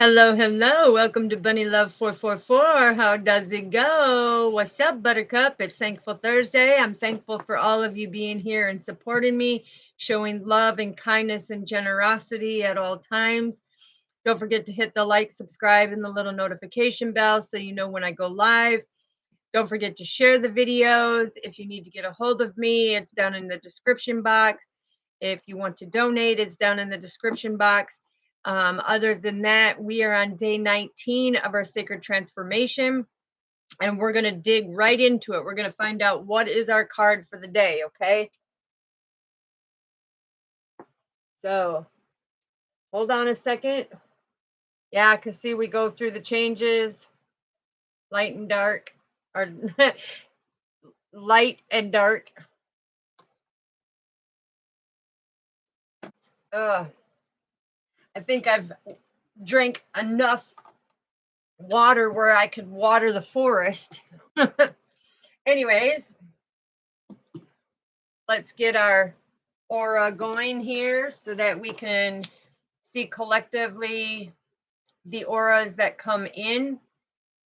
Hello, hello. Welcome to Bunny Love 444. How does it go? What's up, Buttercup? It's Thankful Thursday. I'm thankful for all of you being here and supporting me, showing love and kindness and generosity at all times. Don't forget to hit the like, subscribe, and the little notification bell so you know when I go live. Don't forget to share the videos. If you need to get a hold of me, it's down in the description box. If you want to donate, it's down in the description box. Other than that, we are on day 19 of our sacred transformation, and we're going to dig right into it. We're going to find out what is our card for the day, okay? So hold on a second. Yeah, because see, we go through the changes, light and dark, or light and dark. Ugh. I think I've drank enough water where I could water the forest. Anyways, let's get our aura going here so that we can see collectively the auras that come in.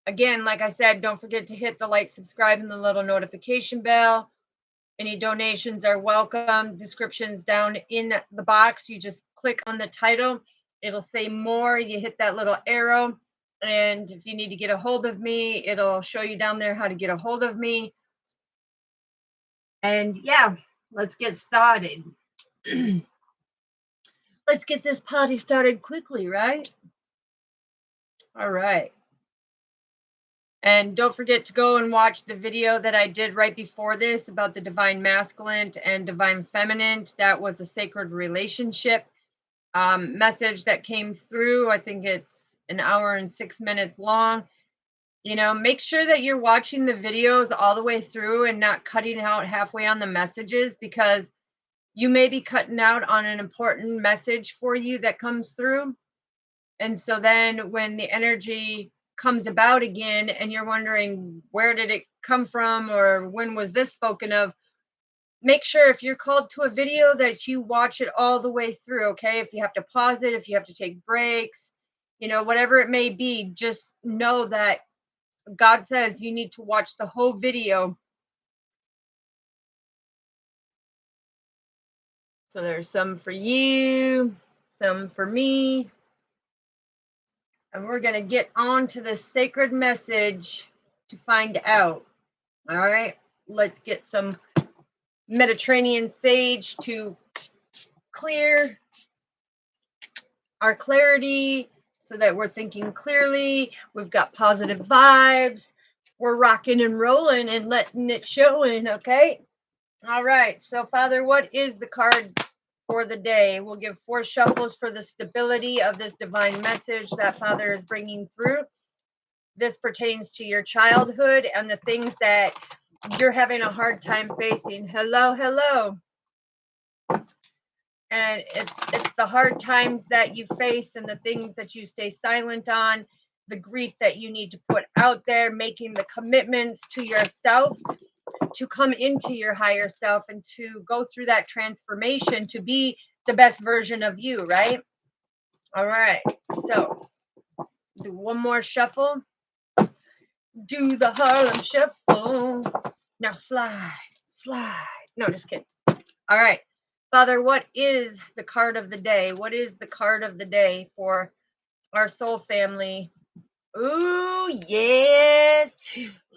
Again, like I said, don't forget to hit the like, subscribe, and the little notification bell. Any donations are welcome. Descriptions down in the box. You just click on the title. It'll say more. You hit that little arrow. And if you need to get a hold of me, it'll show you down there how to get a hold of me. And yeah, let's get started. Let's get this party started quickly, right? All right. And don't forget to go and watch the video that I did right before this about the divine masculine and divine feminine. That was a sacred relationship message that came through. I think it's an hour and 6 minutes long. You know, make sure that you're watching the videos all the way through and not cutting out halfway on the messages, because you may be cutting out on an important message for you that comes through. And so then when the energy comes about again and you're wondering, where did it come from, or when was this spoken of, make sure if you're called to a video that you watch it all the way through, okay? If you have to pause it, if you have to take breaks, you know, whatever it may be, just know that God says you need to watch the whole video. So there's some for you, some for me. And we're going to get on to the sacred message to find out. All right, let's get some Mediterranean sage to clear our clarity so that we're thinking clearly. We've got positive vibes. We're rocking and rolling and letting it show in, okay? All right, so Father, what is the card for the day? We'll give 4 shuffles for the stability of this divine message that Father is bringing through. This pertains to your childhood and the things that you're having a hard time facing. Hello, hello. And it's the hard times that you face and the things that you stay silent on, the grief that you need to put out there, making the commitments to yourself to come into your higher self and to go through that transformation to be the best version of you, right? All right, so do one more shuffle. Do the Harlem Shuffle. Now slide, slide. No, just kidding. All right. Father, what is the card of the day? What is the card of the day for our soul family? Ooh, yes.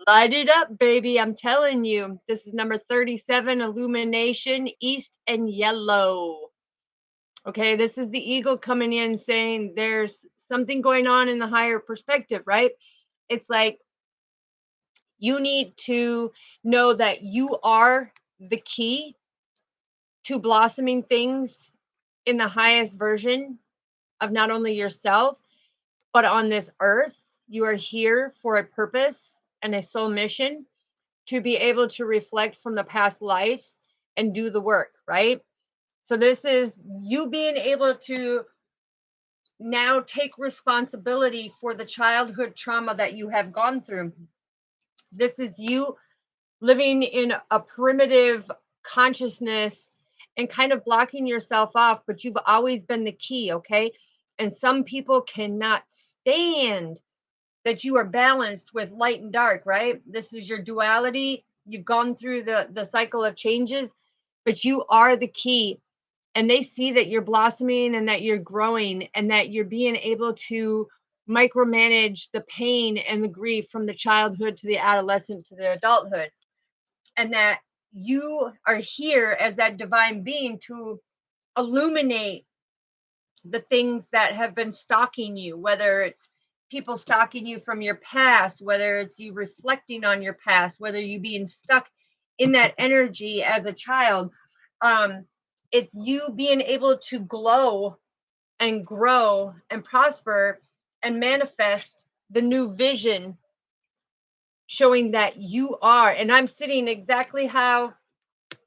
Light it up, baby. I'm telling you. This is number 37, Illumination, East and Yellow. Okay, this is the eagle coming in saying there's something going on in the higher perspective, right? It's like you need to know that you are the key to blossoming things in the highest version of not only yourself, but on this earth. You are here for a purpose and a soul mission to be able to reflect from the past lives and do the work, right? So this is you being able to now take responsibility for the childhood trauma that you have gone through. This is you living in a primitive consciousness and kind of blocking yourself off, but you've always been the key, okay? And some people cannot stand that you are balanced with light and dark, right? This is your duality. You've gone through the cycle of changes, but you are the key. And they see that you're blossoming and that you're growing and that you're being able to micromanage the pain and the grief from the childhood to the adolescent to the adulthood. And that you are here as that divine being to illuminate the things that have been stalking you, whether it's people stalking you from your past, whether it's you reflecting on your past, whether you being stuck in that energy as a child. It's you being able to glow and grow and prosper and manifest the new vision, showing that you are. And I'm sitting exactly how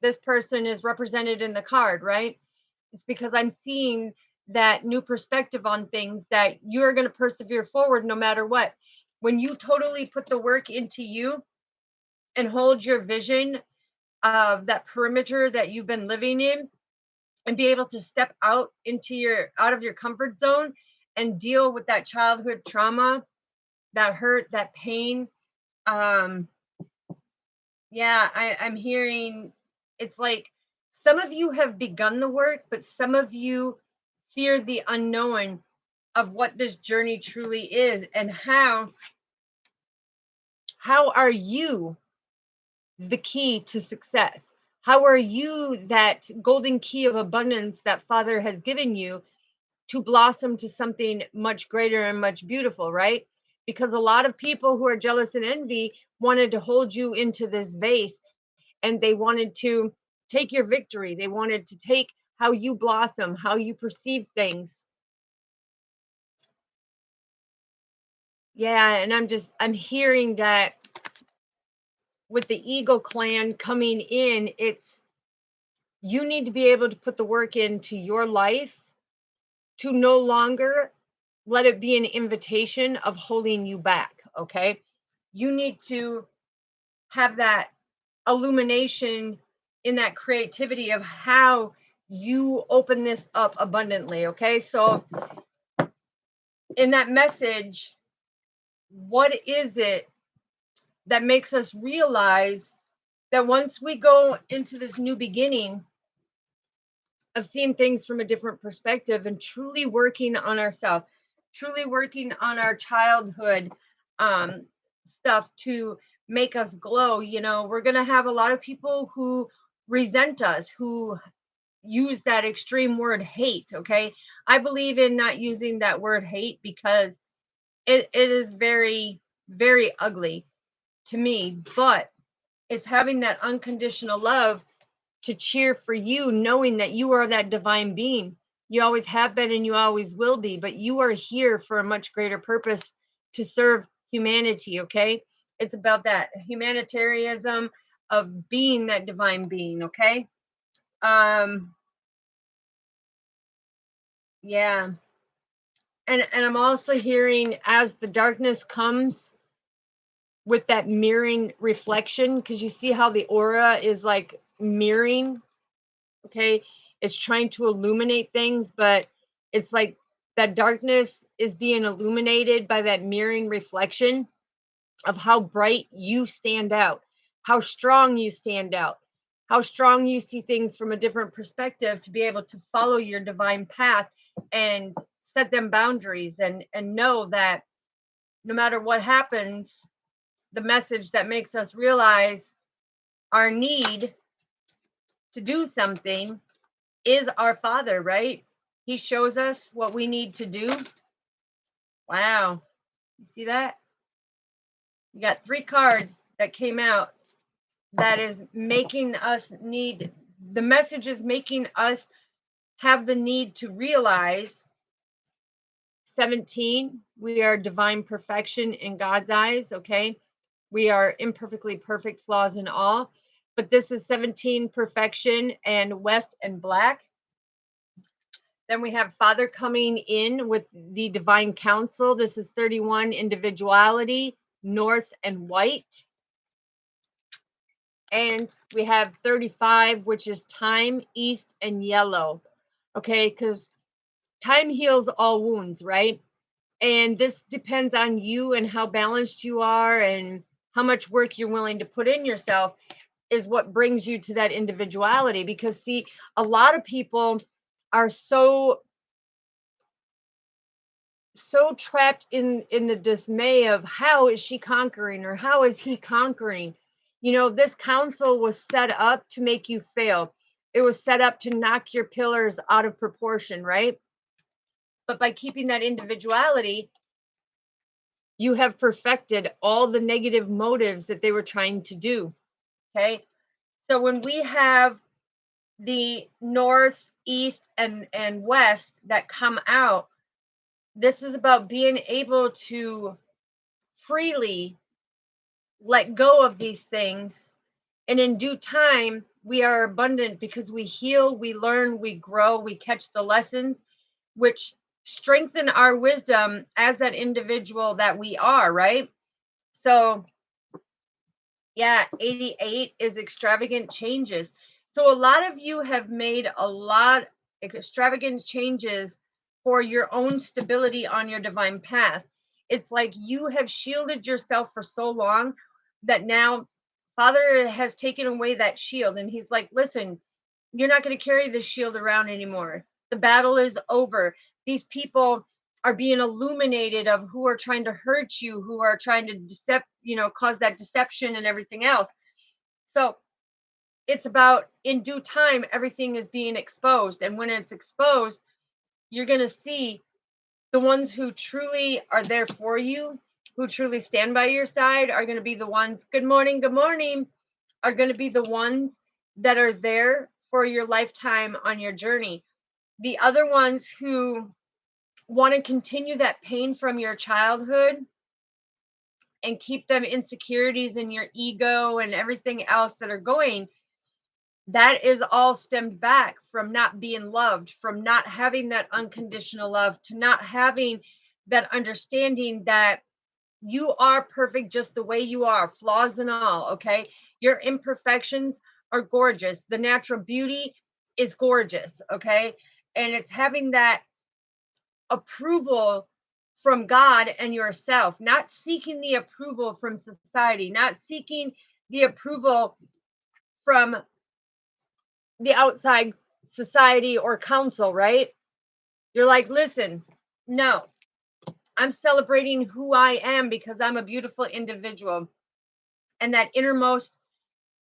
this person is represented in the card, right? It's because I'm seeing that new perspective on things, that you're going to persevere forward no matter what. When you totally put the work into you and hold your vision of that perimeter that you've been living in, and be able to step out of your comfort zone and deal with that childhood trauma, that hurt, that pain. I'm hearing it's like some of you have begun the work, but some of you fear the unknown of what this journey truly is, and how are you the key to success? How are you that golden key of abundance that Father has given you to blossom to something much greater and much beautiful, right? Because a lot of people who are jealous and envy wanted to hold you into this vase, and they wanted to take your victory. They wanted to take how you blossom, how you perceive things. Yeah, and I'm hearing that with the Eagle clan coming in, it's you need to be able to put the work into your life to no longer let it be an invitation of holding you back, okay? You need to have that illumination in that creativity of how you open this up abundantly, okay? So in that message, what is it that makes us realize that once we go into this new beginning of seeing things from a different perspective and truly working on ourselves, truly working on our childhood stuff to make us glow? You know, we're going to have a lot of people who resent us, who use that extreme word hate. Okay. I believe in not using that word hate because it is very, very ugly to me, but it's having that unconditional love to cheer for you, knowing that you are that divine being. You always have been and you always will be, but you are here for a much greater purpose, to serve humanity, okay? It's about that humanitarianism of being that divine being, okay? Yeah. And I'm also hearing, as the darkness comes with that mirroring reflection, because you see how the aura is like mirroring. Okay, it's trying to illuminate things, but it's like that darkness is being illuminated by that mirroring reflection of how bright you stand out, how strong you stand out, how strong you see things from a different perspective, to be able to follow your divine path and set them boundaries, and know that no matter what happens, the message that makes us realize our need to do something is our Father, right? He shows us what we need to do. Wow. You see that? You got 3 cards that came out that is making us need, the message is making us have the need to realize 17, we are divine perfection in God's eyes, okay? We are imperfectly perfect, flaws and all. But this is 17, perfection, and West and Black. Then we have Father coming in with the divine counsel. This is 31, individuality, North and White. And we have 35, which is time, East and Yellow. Okay, because time heals all wounds, right? And this depends on you and how balanced you are and how much work you're willing to put in yourself is what brings you to that individuality. Because see, a lot of people are so trapped in the dismay of how is she conquering or how is he conquering. You know, this council was set up to make you fail. It was set up to knock your pillars out of proportion, right? But by keeping that individuality, you have perfected all the negative motives that they were trying to do. Okay. So when we have the north, east, and west that come out, this is about being able to freely let go of these things. And in due time, we are abundant because we heal, we learn, we grow, we catch the lessons, which strengthen our wisdom as that individual that we are, right? So, yeah, 88 is extravagant changes. So, a lot of you have made a lot extravagant changes for your own stability on your divine path. It's like you have shielded yourself for so long that now Father has taken away that shield. And he's like, listen, you're not going to carry this shield around anymore. The battle is over. These people are being illuminated of who are trying to hurt you, who are trying to cause that deception and everything else. So it's about in due time, everything is being exposed. And when it's exposed, you're going to see the ones who truly are there for you, who truly stand by your side, are going to be the ones, good morning, are going to be the ones that are there for your lifetime on your journey. The other ones who want to continue that pain from your childhood and keep them insecurities in your ego and everything else that are going, that is all stemmed back from not being loved, from not having that unconditional love, to not having that understanding that you are perfect just the way you are, flaws and all, okay? Your imperfections are gorgeous. The natural beauty is gorgeous, okay? And it's having that approval from God and yourself, not seeking the approval from society, not seeking the approval from the outside society or council, right? You're like, listen, no, I'm celebrating who I am because I'm a beautiful individual. And that innermost,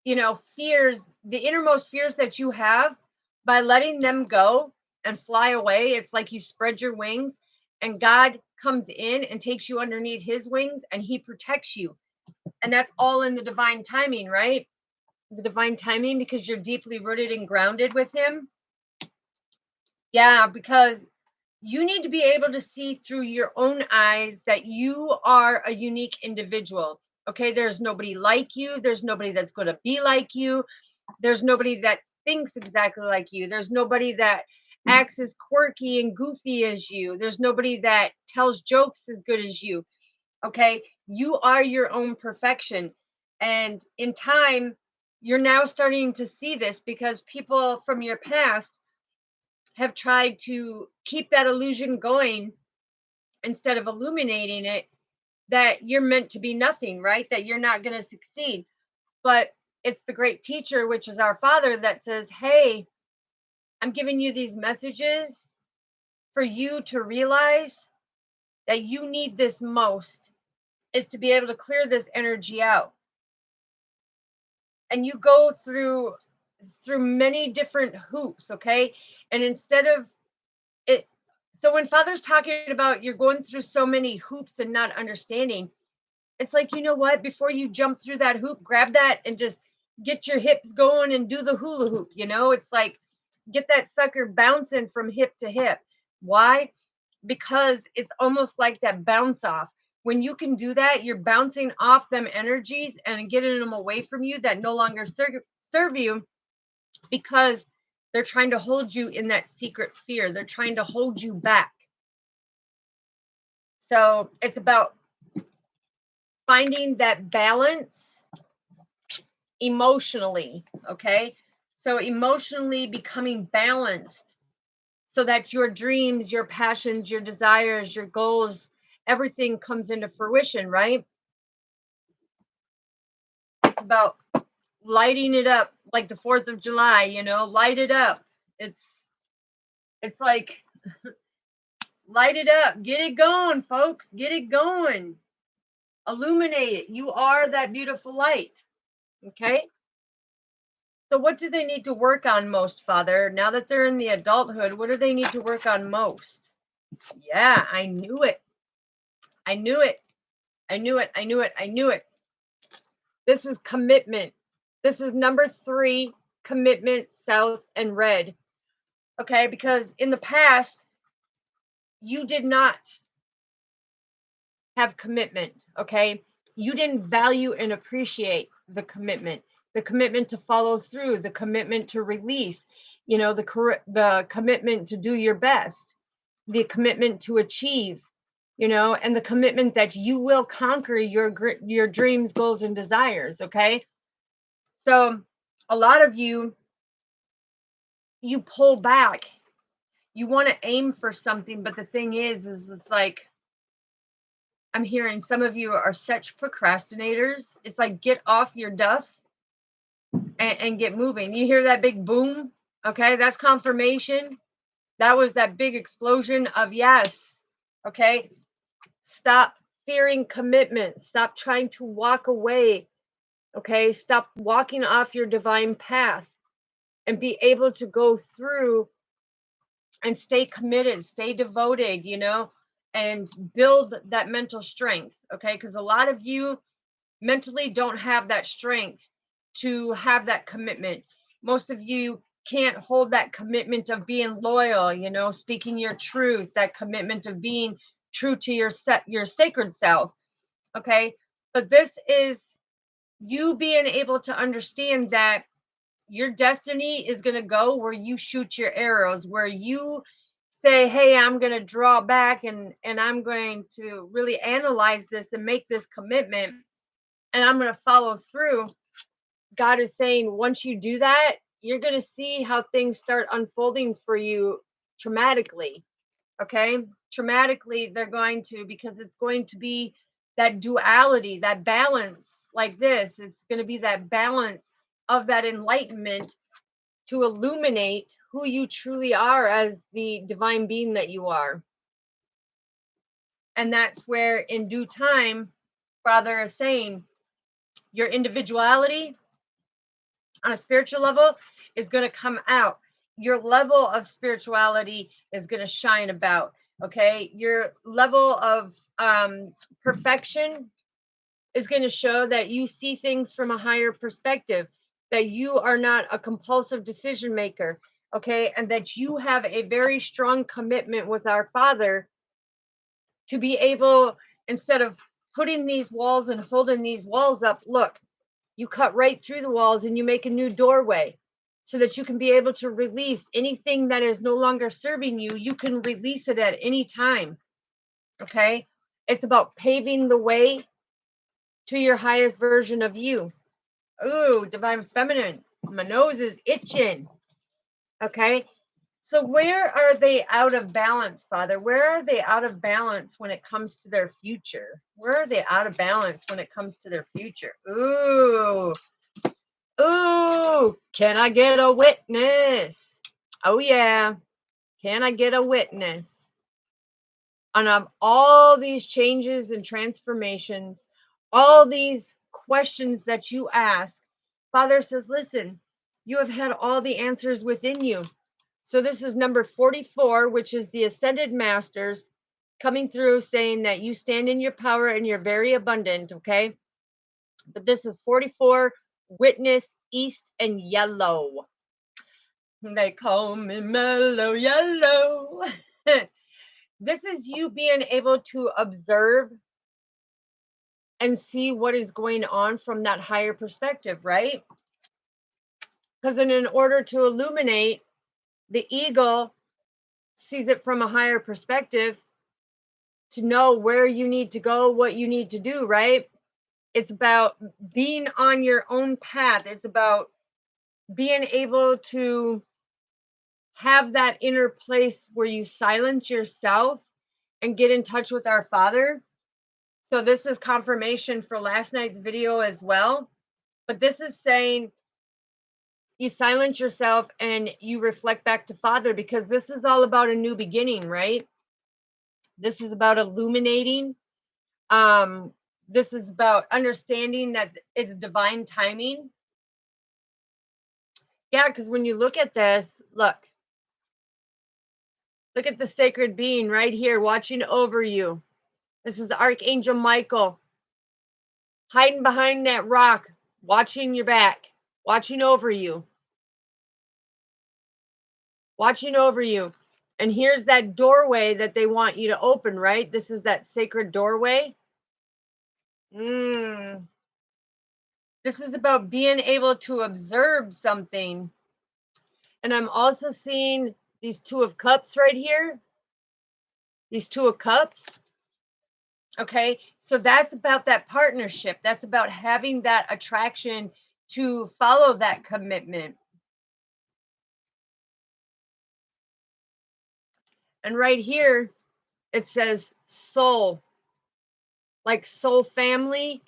fears, the innermost fears that you have, by letting them go and fly away, it's like you spread your wings and God comes in and takes you underneath his wings and he protects you. And that's all in the divine timing, right? The divine timing, because you're deeply rooted and grounded with him. Yeah, because you need to be able to see through your own eyes that you are a unique individual. Okay, there's nobody like you. There's nobody that's going to be like you. There's nobody that thinks exactly like you. There's nobody that acts as quirky and goofy as you. There's nobody that tells jokes as good as you. Okay, you are your own perfection. And in time, you're now starting to see this because people from your past have tried to keep that illusion going instead of illuminating it, that you're meant to be nothing, right? That you're not going to succeed. But it's the great teacher, which is our Father, that says, hey, I'm giving you these messages for you to realize that you need this most, is to be able to clear this energy out. And you go through many different hoops, okay? And instead of it, so when Father's talking about you're going through so many hoops and not understanding, it's like, you know what? Before you jump through that hoop, grab that and just get your hips going and do the hula hoop. It's like, get that sucker bouncing from hip to hip. Why? Because it's almost like that bounce off. When you can do that, you're bouncing off them energies and getting them away from you that no longer serve you, because they're trying to hold you in that secret fear. They're trying to hold you back. So it's about finding that balance emotionally, okay? So emotionally becoming balanced so that your dreams, your passions, your desires, your goals, everything comes into fruition, right? It's about lighting it up like the 4th of July, light it up. It's like light it up, get it going, folks, get it going. Illuminate it. You are that beautiful light. Okay? So what do they need to work on most, Father? Now that they're in the adulthood, what do they need to work on most? Yeah, I knew it. I knew it. I knew it. I knew it. I knew it. This is commitment. This is number 3, commitment, south and red. Okay, because in the past, you did not have commitment. Okay, you didn't value and appreciate the commitment to follow through, the commitment to release, the commitment to do your best, the commitment to achieve, and the commitment that you will conquer your dreams, goals, and desires. Okay, so a lot of you pull back. You want to aim for something, but the thing is it's like, I'm hearing some of you are such procrastinators. It's like, get off your duff and get moving. You hear that big boom? Okay, that's confirmation. That was that big explosion of yes. Okay, stop fearing commitment. Stop trying to walk away. Okay, stop walking off your divine path and be able to go through and stay committed, stay devoted, and build that mental strength. Okay, because a lot of you mentally don't have that strength to have that commitment. Most of you can't hold that commitment of being loyal, speaking your truth, that commitment of being true to your sacred self. Okay, but this is you being able to understand that your destiny is going to go where you shoot your arrows, where you say, hey, I'm going to draw back and I'm going to really analyze this and make this commitment, and I'm going to follow through. God is saying, once you do that, you're going to see how things start unfolding for you traumatically. Okay, traumatically, they're going to, because it's going to be that duality, that balance. Like this, it's going to be that balance of that enlightenment to illuminate who you truly are as the divine being that you are. And that's where, in due time, Father is saying, your individuality on a spiritual level is going to come out. Your level of spirituality is going to shine about. Okay, your level of perfection is going to show that you see things from a higher perspective, that you are not a compulsive decision maker. Okay, and that you have a very strong commitment with our Father to be able, instead of putting these walls and holding these walls up, look, you cut right through the walls and you make a new doorway so that you can be able to release anything that is no longer serving you. You can release it at any time. Okay, it's about paving the way to your highest version of you. Ooh, divine feminine, my nose is itching. Okay, so where are they out of balance, Father? Where are they out of balance when it comes to their future? Where are they out of balance when it comes to their future? Ooh, can I get a witness? Oh, yeah. Can I get a witness? On all these changes and transformations, all these questions that you ask, Father says, listen, you have had all the answers within you. So this is number 44, which is the Ascended Masters coming through saying that you stand in your power and you're very abundant, okay? But this is 44, witness, east, and yellow. They call me mellow yellow. This is you being able to observe and see what is going on from that higher perspective, right? Because in order to illuminate, the eagle sees it from a higher perspective to know where you need to go, what you need to do, right? It's about being on your own path. It's about being able to have that inner place where you silence yourself and get in touch with our Father. So this is confirmation for last night's video as well. But this is saying you silence yourself and you reflect back to Father, because this is all about a new beginning, right? This is about illuminating. This is about understanding that it's divine timing. Yeah, because when you look at this, look at the sacred being right here watching over you. This is Archangel Michael hiding behind that rock, watching your back, watching over you, watching over you. And here's that doorway that they want you to open, right? This is that sacred doorway. This is about being able to observe something. And I'm also seeing these Two of Cups right here. These Two of Cups. Okay, so that's about that partnership. That's about having that attraction to follow that commitment. And right here, it says soul, like soul family.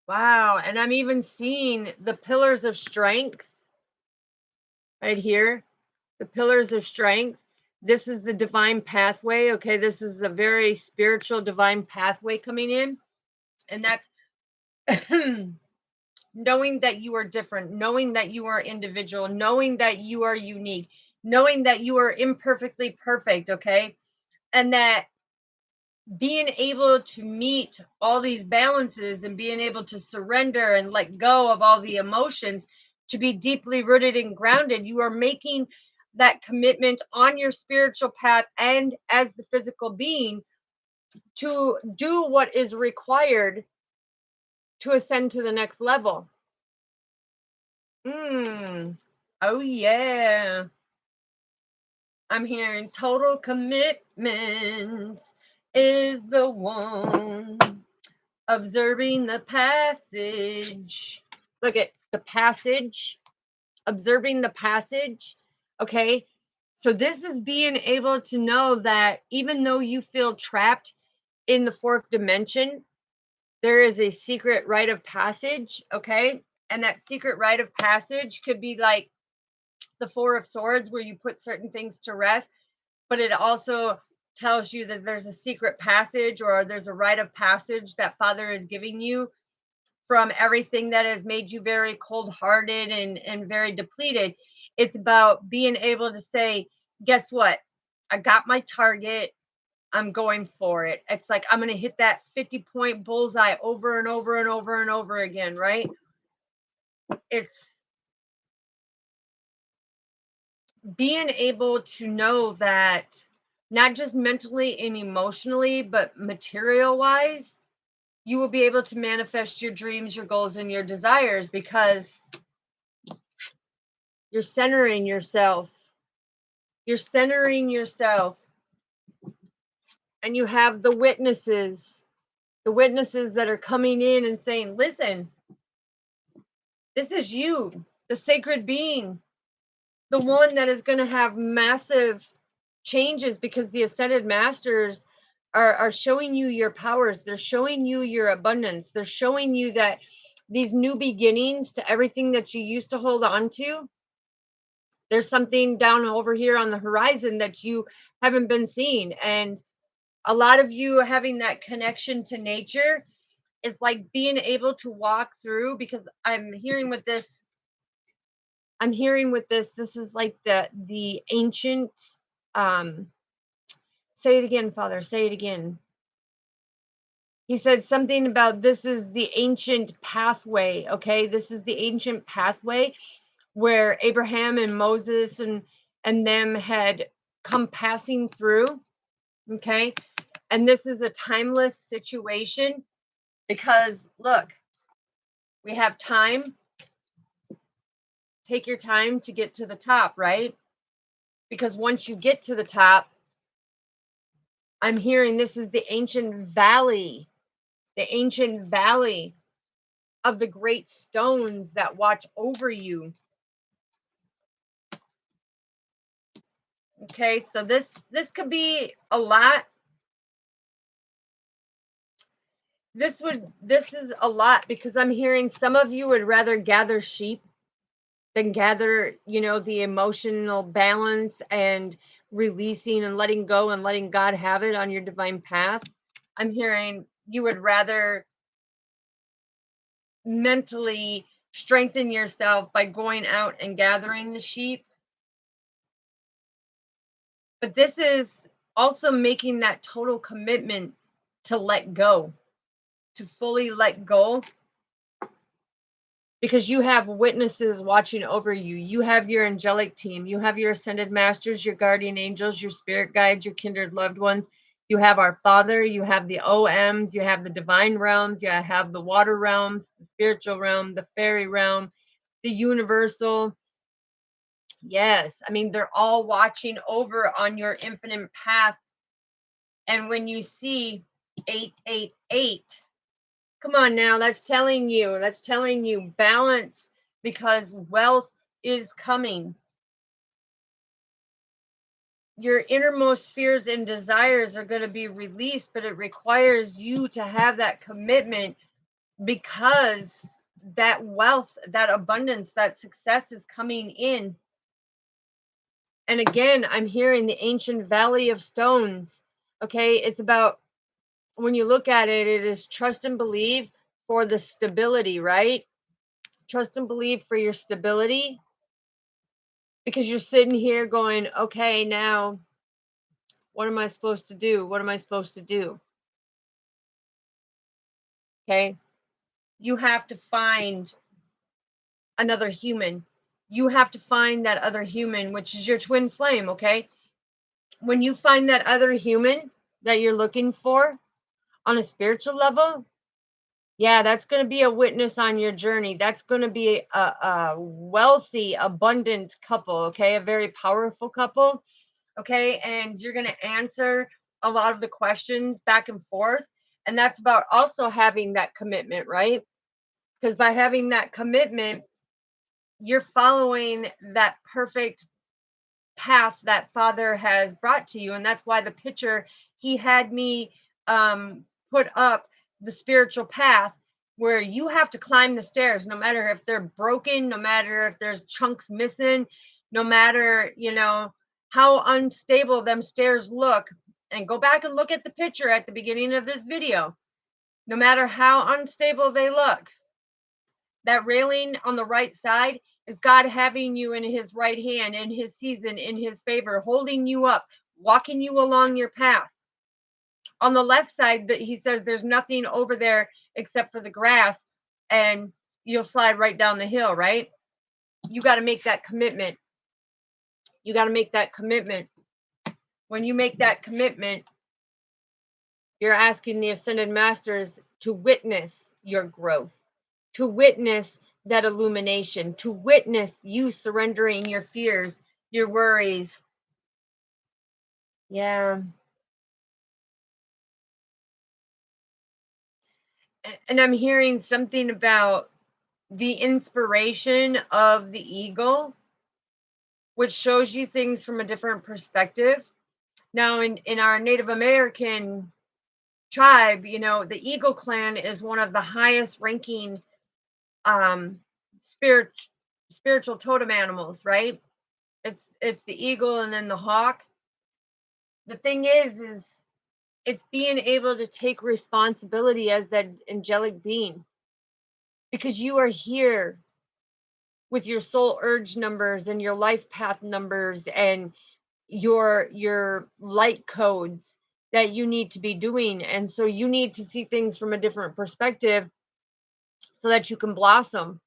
Wow. And I'm even seeing the pillars of strength right here. The pillars of strength. This is the divine pathway. Okay, this is a very spiritual divine pathway coming in. And that's knowing that you are different, knowing that you are individual, knowing that you are unique, knowing that you are imperfectly perfect, okay? And that being able to meet all these balances and being able to surrender and let go of all the emotions, to be deeply rooted and grounded, you are making that commitment on your spiritual path and as the physical being to do what is required to ascend to the next level. Oh yeah. I'm hearing total commitment is the one. Observing the passage. Look at the passage. Observing the passage. Okay. So this is being able to know that even though you feel trapped in the fourth dimension, there is a secret rite of passage. Okay. And that secret rite of passage could be like the Four of Swords, where you put certain things to rest, but it also tells you that there's a secret passage or there's a rite of passage that Father is giving you from everything that has made you very cold-hearted and very depleted. It's about being able to say, guess what? I got my target. I'm going for it. It's like I'm going to hit that 50-point bullseye over and over and over and over again, right? It's being able to know that not just mentally and emotionally, but material wise, you will be able to manifest your dreams, your goals, and your desires, because you're centering yourself. You're centering yourself. And you have the witnesses that are coming in and saying, listen, this is you, the sacred being, the one that is going to have massive changes, because the ascended masters are showing you your powers. They're showing you your abundance. They're showing you that these new beginnings to everything that you used to hold on to, there's something down over here on the horizon that you haven't been seeing. And a lot of you having that connection to nature is like being able to walk through, because I'm hearing with this, this is like the ancient, say it again, Father, say it again. He said something about this is the ancient pathway. Okay, this is the ancient pathway where Abraham and Moses and them had come passing through. Okay, and this is a timeless situation, because look, we have time. Take your time to get to the top, right? Because once you get to the top, I'm hearing this is the ancient valley of the great stones that watch over you. Okay, so this could be a lot. This is a lot because I'm hearing some of you would rather gather sheep than gather, the emotional balance and releasing and letting go and letting God have it on your divine path. I'm hearing you would rather mentally strengthen yourself by going out and gathering the sheep. But this is also making that total commitment to let go, to fully let go, because you have witnesses watching over you. You have your angelic team. You have your ascended masters, your guardian angels, your spirit guides, your kindred loved ones. You have our Father. You have the OMs. You have the divine realms. You have the water realms, the spiritual realm, the fairy realm, the universal. Yes. I mean, they're all watching over on your infinite path. And when you see 888, come on now, that's telling you balance, because wealth is coming. Your innermost fears and desires are going to be released, but it requires you to have that commitment, because that wealth, that abundance, that success is coming in. And again, I'm hearing the ancient valley of stones. Okay, it's about, when you look at it, it is trust and believe for the stability, right? Trust and believe for your stability, because you're sitting here going, okay, now what am I supposed to do? What am I supposed to do? Okay. You have to find another human. You have to find that other human, which is your twin flame. Okay. When you find that other human that you're looking for on a spiritual level, yeah, that's going to be a witness on your journey. That's going to be a wealthy, abundant couple. Okay. A very powerful couple. Okay. And you're going to answer a lot of the questions back and forth. And that's about also having that commitment, right? Because by having that commitment, you're following that perfect path that Father has brought to you. And that's why the picture he had me put up, the spiritual path, where you have to climb the stairs, no matter if they're broken, no matter if there's chunks missing, no matter, how unstable them stairs look. And go back and look at the picture at the beginning of this video. No matter how unstable they look, that railing on the right side is God having you in his right hand, in his season, in his favor, holding you up, walking you along your path. On the left side, that he says there's nothing over there except for the grass, and you'll slide right down the hill, right? You got to make that commitment. You got to make that commitment. When you make that commitment, you're asking the ascended masters to witness your growth, to witness that illumination, to witness you surrendering your fears, your worries. Yeah. And I'm hearing something about the inspiration of the eagle, which shows you things from a different perspective. Now, in our Native American tribe, the Eagle clan is one of the highest ranking um spirit spiritual totem animals, right? It's the eagle and then the hawk. The thing is it's being able to take responsibility as that angelic being, because you are here with your soul urge numbers and your life path numbers and your light codes that you need to be doing. And so you need to see things from a different perspective so that you can blossom,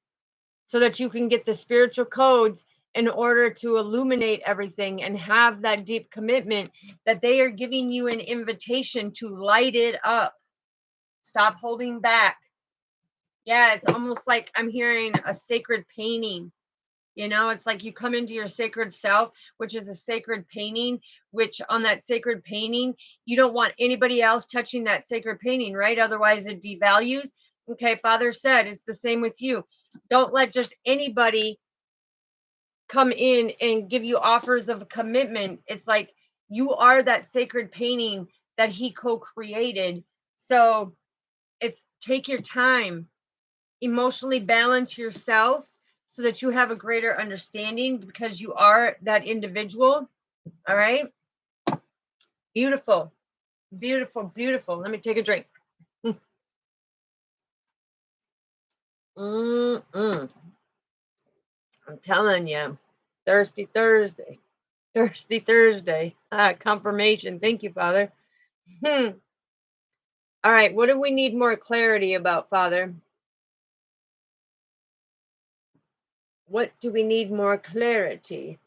so that you can get the spiritual codes in order to illuminate everything and have that deep commitment that they are giving you an invitation to light it up. Stop holding back. Yeah, it's almost like I'm hearing a sacred painting. It's like you come into your sacred self, which is a sacred painting, which on that sacred painting, you don't want anybody else touching that sacred painting, right? Otherwise, it devalues. Okay, Father said it's the same with you. Don't let just anybody come in and give you offers of commitment. It's like you are that sacred painting that he co-created. So it's take your time, emotionally balance yourself so that you have a greater understanding because you are that individual. All right. Beautiful, beautiful, beautiful. Let me take a drink. Mm-mm. I'm telling you, thirsty Thursday, thirsty Thursday. Confirmation. Thank you, Father. Hmm. All right. What do we need more clarity about, Father? What do we need more clarity?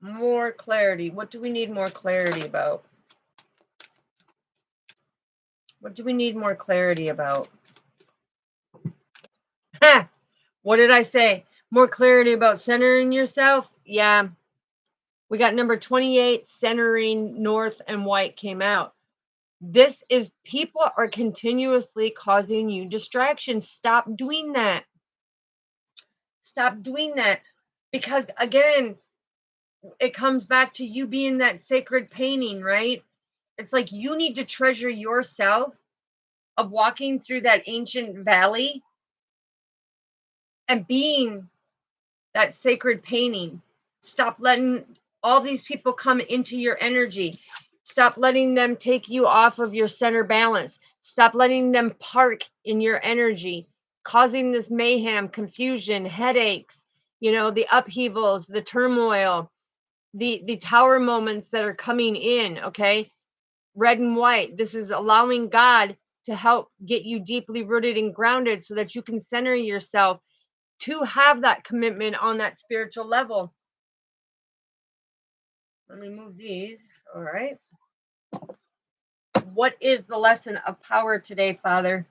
More clarity. What do we need more clarity about? What do we need more clarity about? Ha! What did I say? More clarity about centering yourself? Yeah. We got number 28, centering north and white came out. This is people are continuously causing you distractions. Stop doing that. Stop doing that. Because again, it comes back to you being that sacred painting, right? It's like you need to treasure yourself of walking through that ancient valley and being that sacred painting. Stop letting all these people come into your energy. Stop letting them take you off of your center balance. Stop letting them park in your energy, causing this mayhem, confusion, headaches, the upheavals, the turmoil, the tower moments that are coming in, okay? Red and white. This is allowing God to help get you deeply rooted and grounded so that you can center yourself to have that commitment on that spiritual level. Let me move these. All right. What is the lesson of power today, Father?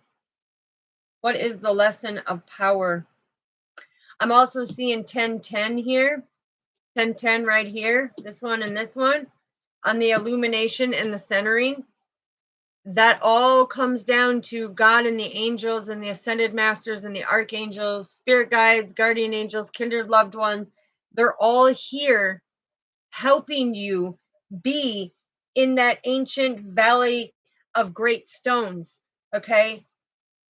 What is the lesson of power? I'm also seeing 1010 here. 1010 right here. This one and this one on the illumination and the centering. That all comes down to God and the angels and the ascended masters and the archangels, spirit guides, guardian angels, kindred loved ones. They're all here helping you be in that ancient valley of great stones, okay?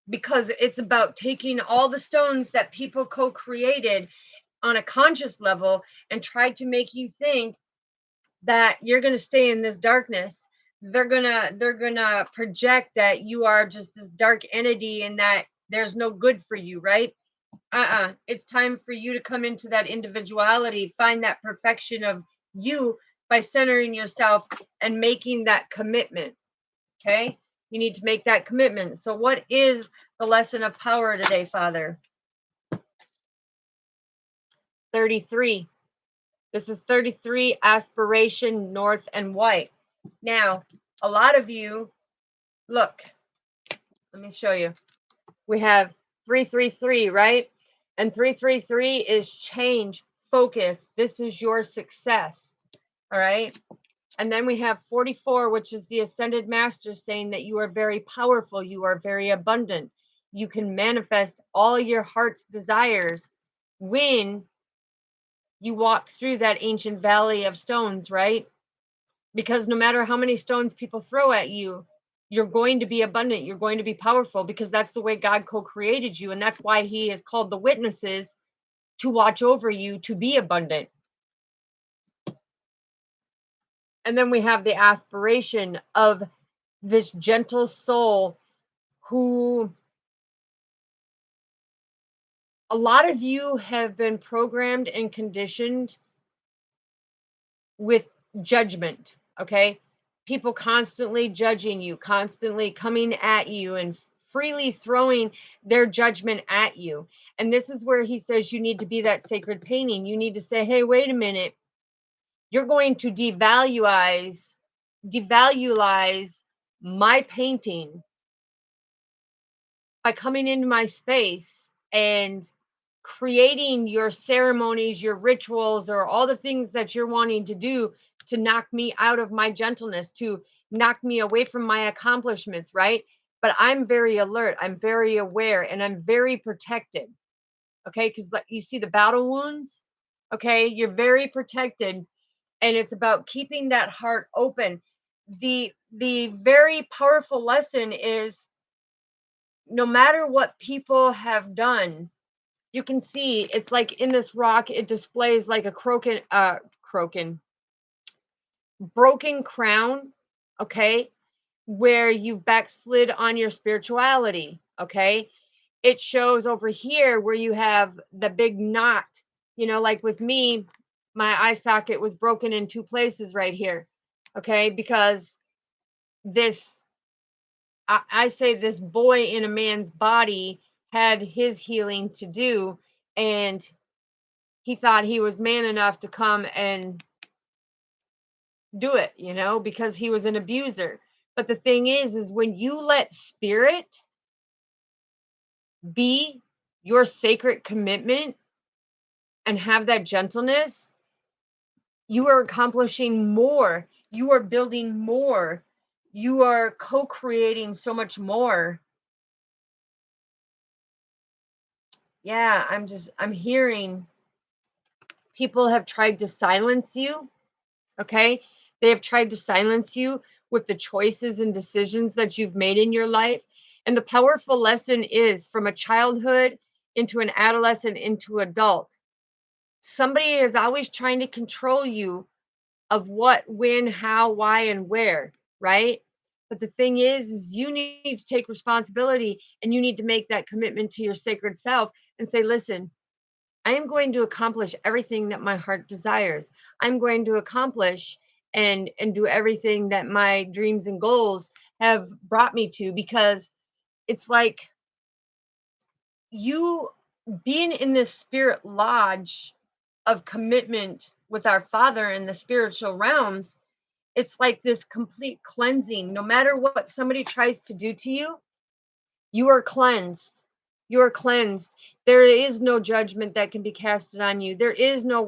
Because it's about taking all the stones that people co-created on a conscious level and tried to make you think that you're going to stay in this darkness. They're gonna project that you are just this dark entity and that there's no good for you, right? It's time for you to come into that individuality, find that perfection of you by centering yourself and making that commitment. Okay, you need to make that commitment. So what is the lesson of power today, Father? 33. This is 33, aspiration, north and white. Now, a lot of you, look, let me show you. We have 333, right? And 333 is change, focus. This is your success. All right. And then we have 44, which is the ascended master saying that you are very powerful. You are very abundant. You can manifest all your heart's desires when you walk through that ancient valley of stones, right? Because no matter how many stones people throw at you, you're going to be abundant. You're going to be powerful because that's the way God co-created you. And that's why he has called the witnesses to watch over you to be abundant. And then we have the aspiration of this gentle soul who a lot of you have been programmed and conditioned with judgment, okay? People constantly judging you, constantly coming at you and freely throwing their judgment at you. And this is where he says you need to be that sacred painting. You need to say, hey, wait a minute. You're going to devaluize my painting by coming into my space and creating your ceremonies, your rituals, or all the things that you're wanting to do to knock me out of my gentleness, to knock me away from my accomplishments, right? But I'm very alert, I'm very aware, and I'm very protected. Okay, because you see the battle wounds. Okay, you're very protected, and it's about keeping that heart open. The very powerful lesson is, no matter what people have done, you can see it's like in this rock, it displays like a broken crown, okay, where you've backslid on your spirituality, okay? It shows over here where you have the big knot, like with me, my eye socket was broken in two places right here, okay? Because this, I say this boy in a man's body had his healing to do, and he thought he was man enough to come and do it, because he was an abuser. But the thing is when you let spirit be your sacred commitment and have that gentleness, you are accomplishing more. You are building more. You are co-creating so much more. Yeah, I'm hearing people have tried to silence you. Okay. They have tried to silence you with the choices and decisions that you've made in your life. And the powerful lesson is, from a childhood into an adolescent into adult, somebody is always trying to control you of what, when, how, why, and where, right? But the thing is you need to take responsibility, and you need to make that commitment to your sacred self and say, listen, I am going to accomplish everything that my heart desires. I'm going to accomplish and do everything that my dreams and goals have brought me to, because it's like, you being in this spirit lodge of commitment with our Father in the spiritual realms, it's like this complete cleansing. No matter what somebody tries to do to you, you are cleansed. You are cleansed. There is no judgment that can be casted on you. There is no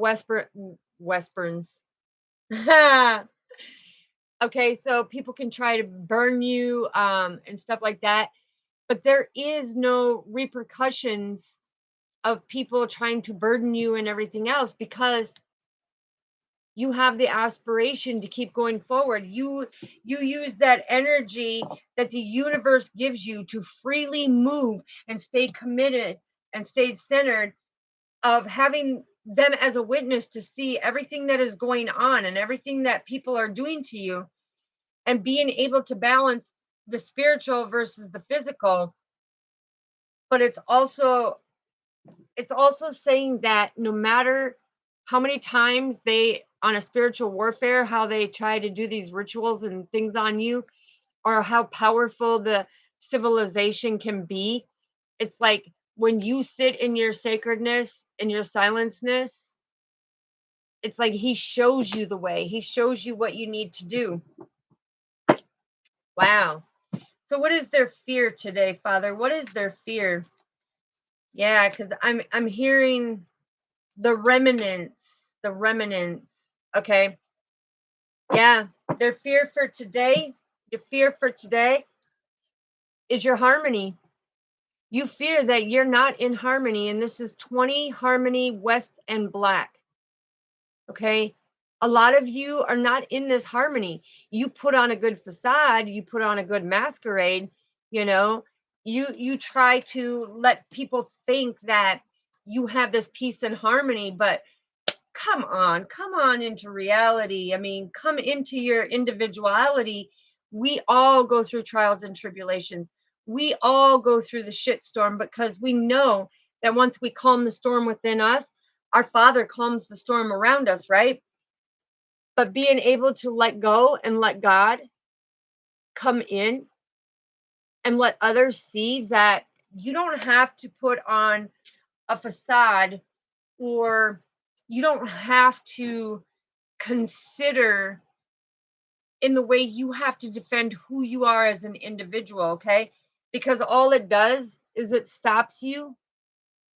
Westerns. Okay, so people can try to burn you and stuff like that, but there is no repercussions of people trying to burden you and everything else, because you have the aspiration to keep going forward. You use that energy that the universe gives you to freely move and stay committed and stay centered, of having them as a witness to see everything that is going on and everything that people are doing to you, and being able to balance the spiritual versus the physical. But it's also saying that no matter how many times they, on a spiritual warfare, how they try to do these rituals and things on you, or how powerful the civilization can be, it's like, when you sit in your sacredness, in your silenceness, it's like he shows you the way. He shows you what you need to do. Wow. So what is their fear today, Father? What is their fear? Yeah, because I'm hearing the remnants. The remnants. Okay. Yeah. Their fear for today, your fear for today is your harmony. You fear that you're not in harmony, and this is 20 harmony, West and Black. Okay. A lot of you are not in this harmony. You put on a good facade, you put on a good masquerade, you know, you try to let people think that you have this peace and harmony, but come on into reality. I mean, come into your individuality. We all go through trials and tribulations. We all go through the shitstorm, because we know that once we calm the storm within us, our Father calms the storm around us, right? But being able to let go and let God come in and let others see that you don't have to put on a facade, or you don't have to consider in the way you have to defend who you are as an individual, okay? Because all it does is it stops you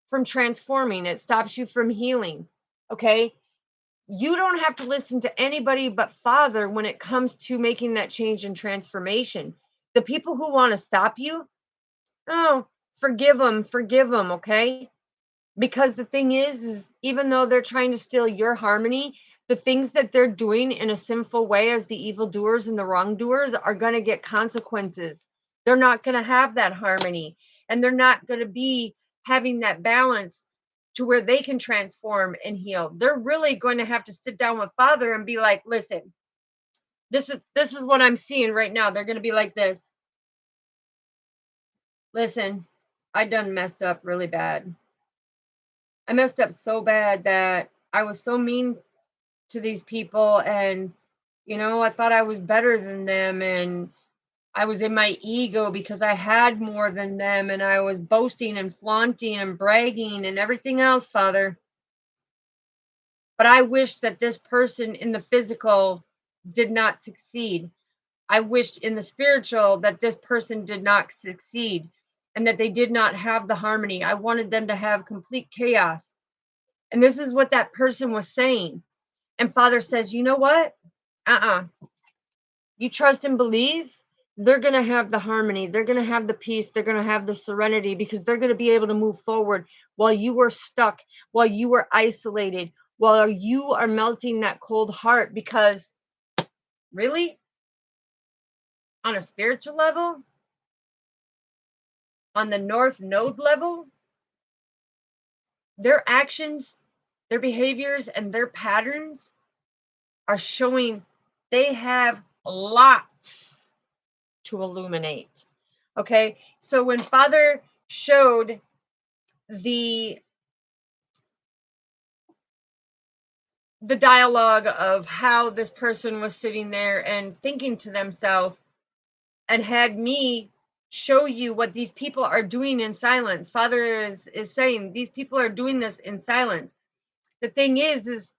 from transforming, it stops you from healing, okay? You don't have to listen to anybody but Father when it comes to making that change and transformation. The people who want to stop you, oh, forgive them, okay? Because the thing is even though they're trying to steal your harmony, the things that they're doing in a sinful way as the evildoers and the wrongdoers are going to get consequences. They're not going to have that harmony, and they're not going to be having that balance to where they can transform and heal. They're really going to have to sit down with Father and be like, listen, this is what I'm seeing right now. They're going to be like this. Listen, I done messed up really bad. I messed up so bad that I was so mean to these people, and I thought I was better than them, and I was in my ego because I had more than them, and I was boasting and flaunting and bragging and everything else, Father. But I wish that this person in the physical did not succeed. I wished in the spiritual that this person did not succeed and that they did not have the harmony. I wanted them to have complete chaos. And this is what that person was saying. And Father says, you know what? You trust and believe, they're going to have the harmony. They're going to have the peace. They're going to have the serenity because they're going to be able to move forward while you were stuck, while you were isolated, while you are melting that cold heart. Because really, on a spiritual level, on the North Node level, their actions, their behaviors, and their patterns are showing they have lots to illuminate. Okay, so when Father showed the dialogue of how this person was sitting there and thinking to themselves, and had me show you what these people are doing in silence, Father is saying these people are doing this in silence. The thing is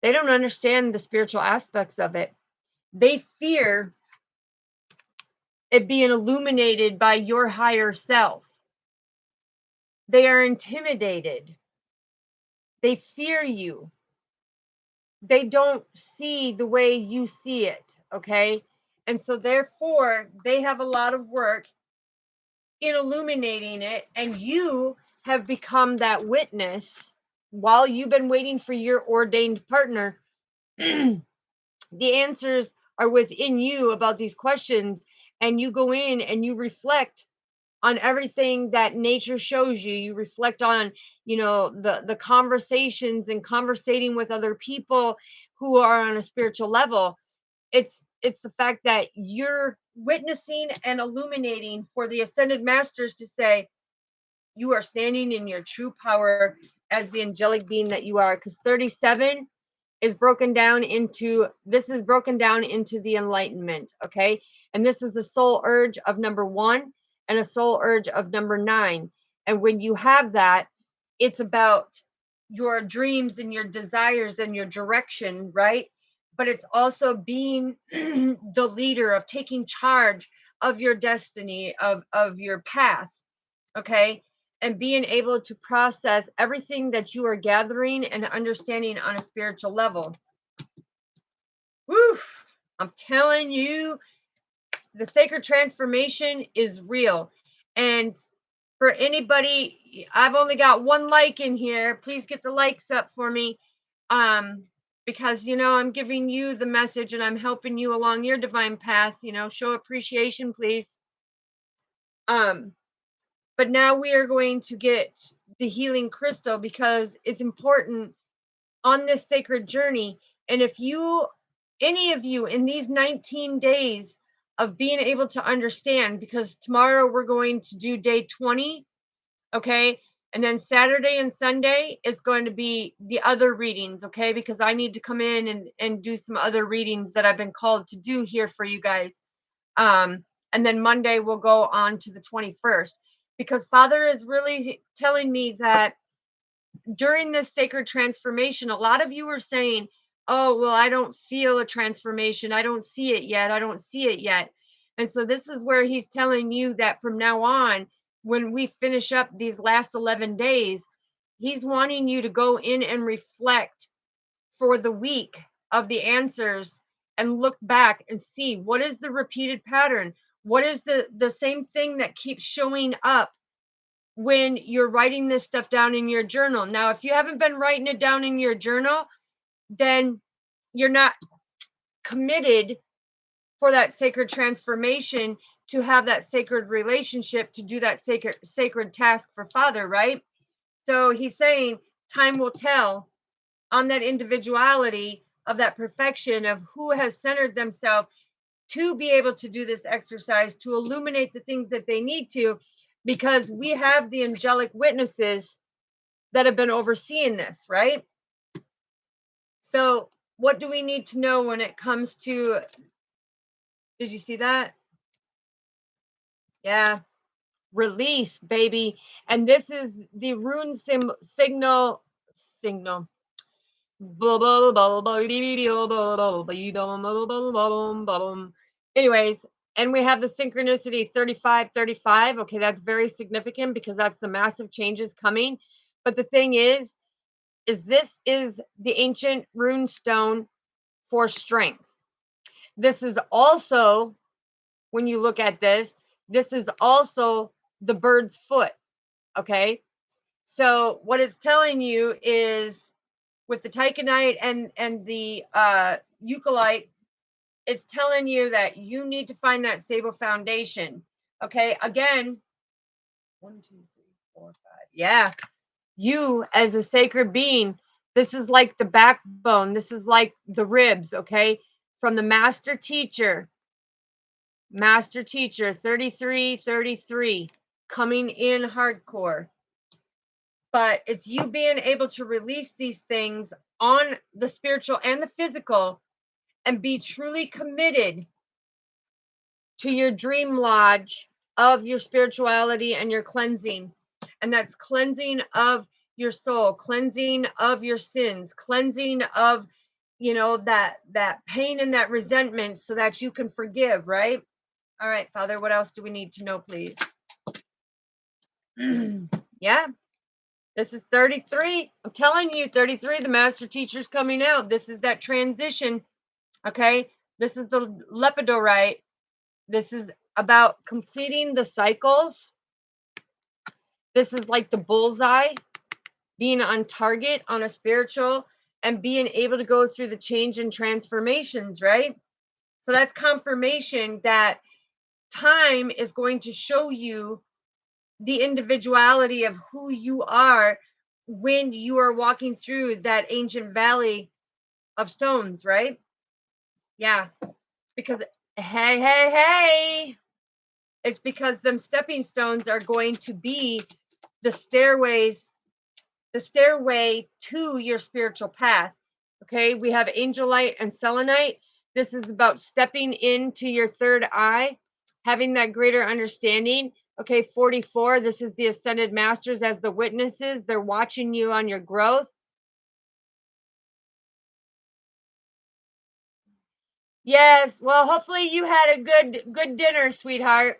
they don't understand the spiritual aspects of it. They fear it being illuminated by your higher self. They are intimidated. They fear you. They don't see the way you see it, okay? And so therefore, they have a lot of work in illuminating it, and you have become that witness while you've been waiting for your ordained partner. The answers are within you about these questions, and you go in and you reflect on everything that nature shows you. You reflect on the conversations and conversating with other people who are on a spiritual level. It's the fact that you're witnessing and illuminating for the ascended masters to say you are standing in your true power as the angelic being that you are. Because 37 is broken down into the enlightenment, okay? And this is the soul urge of number 1 and a soul urge of number 9. And when you have that, it's about your dreams and your desires and your direction, right? But it's also being the leader, of taking charge of your destiny, of your path, okay? And being able to process everything that you are gathering and understanding on a spiritual level. Woo! I'm telling you, the sacred transformation is real. And for anybody, I've only got 1 like in here. Please get the likes up for me. Because I'm giving you the message and I'm helping you along your divine path. Show appreciation, please. But now we are going to get the healing crystal, because it's important on this sacred journey. And if any of you in these 19 days of being able to understand, because tomorrow we're going to do day 20, okay? And then Saturday and Sunday is going to be the other readings, okay? Because I need to come in and do some other readings that I've been called to do here for you guys. And then Monday we'll go on to the 21st, because Father is really telling me that during this sacred transformation, a lot of you are saying, oh, well, I don't feel a transformation. I don't see it yet. I don't see it yet. And so this is where he's telling you that from now on, when we finish up these last 11 days, he's wanting you to go in and reflect for the week of the answers and look back and see what is the repeated pattern. What is the same thing that keeps showing up when you're writing this stuff down in your journal? Now, if you haven't been writing it down in your journal, then you're not committed for that sacred transformation, to have that sacred relationship, to do that sacred task for Father, right? So he's saying time will tell on that individuality of that perfection of who has centered themselves to be able to do this exercise, to illuminate the things that they need to, because we have the angelic witnesses that have been overseeing this, right? So what do we need to know when it comes to, did you see that? Yeah, release, baby. And this is the rune signal. Anyways, and we have the synchronicity 3535. Okay, that's very significant because that's the massive changes coming. But the thing is this is the ancient rune stone for strength. This is also, when you look at this is also the bird's foot. Okay, so what it's telling you is, with the titanite and the eucalyptus, it's telling you that you need to find that stable foundation. Okay, again, 1, 2, 3, 4, 5. Yeah, you as a sacred being, this is like the backbone. This is like the ribs. Okay, from the master teacher 3333, coming in hardcore. But it's you being able to release these things on the spiritual and the physical, and be truly committed to your dream lodge of your spirituality and your cleansing. And that's cleansing of your soul, cleansing of your sins, cleansing of, that pain and that resentment, so that you can forgive, right? All right, Father, what else do we need to know, please? Yeah. This is 33. I'm telling you, 33, the master teacher's coming out. This is that transition. Okay. This is the lepidolite. This is about completing the cycles. This is like the bullseye, being on target on a spiritual and being able to go through the change and transformations, right? So that's confirmation that time is going to show you the individuality of who you are when you are walking through that ancient valley of stones, right? Yeah, because hey, it's because them stepping stones are going to be the stairway to your spiritual path. Okay, we have angelite and selenite. This is about stepping into your third eye, having that greater understanding. Okay, 44, this is the ascended masters as the witnesses. They're watching you on your growth. Yes, well, hopefully you had a good dinner, sweetheart.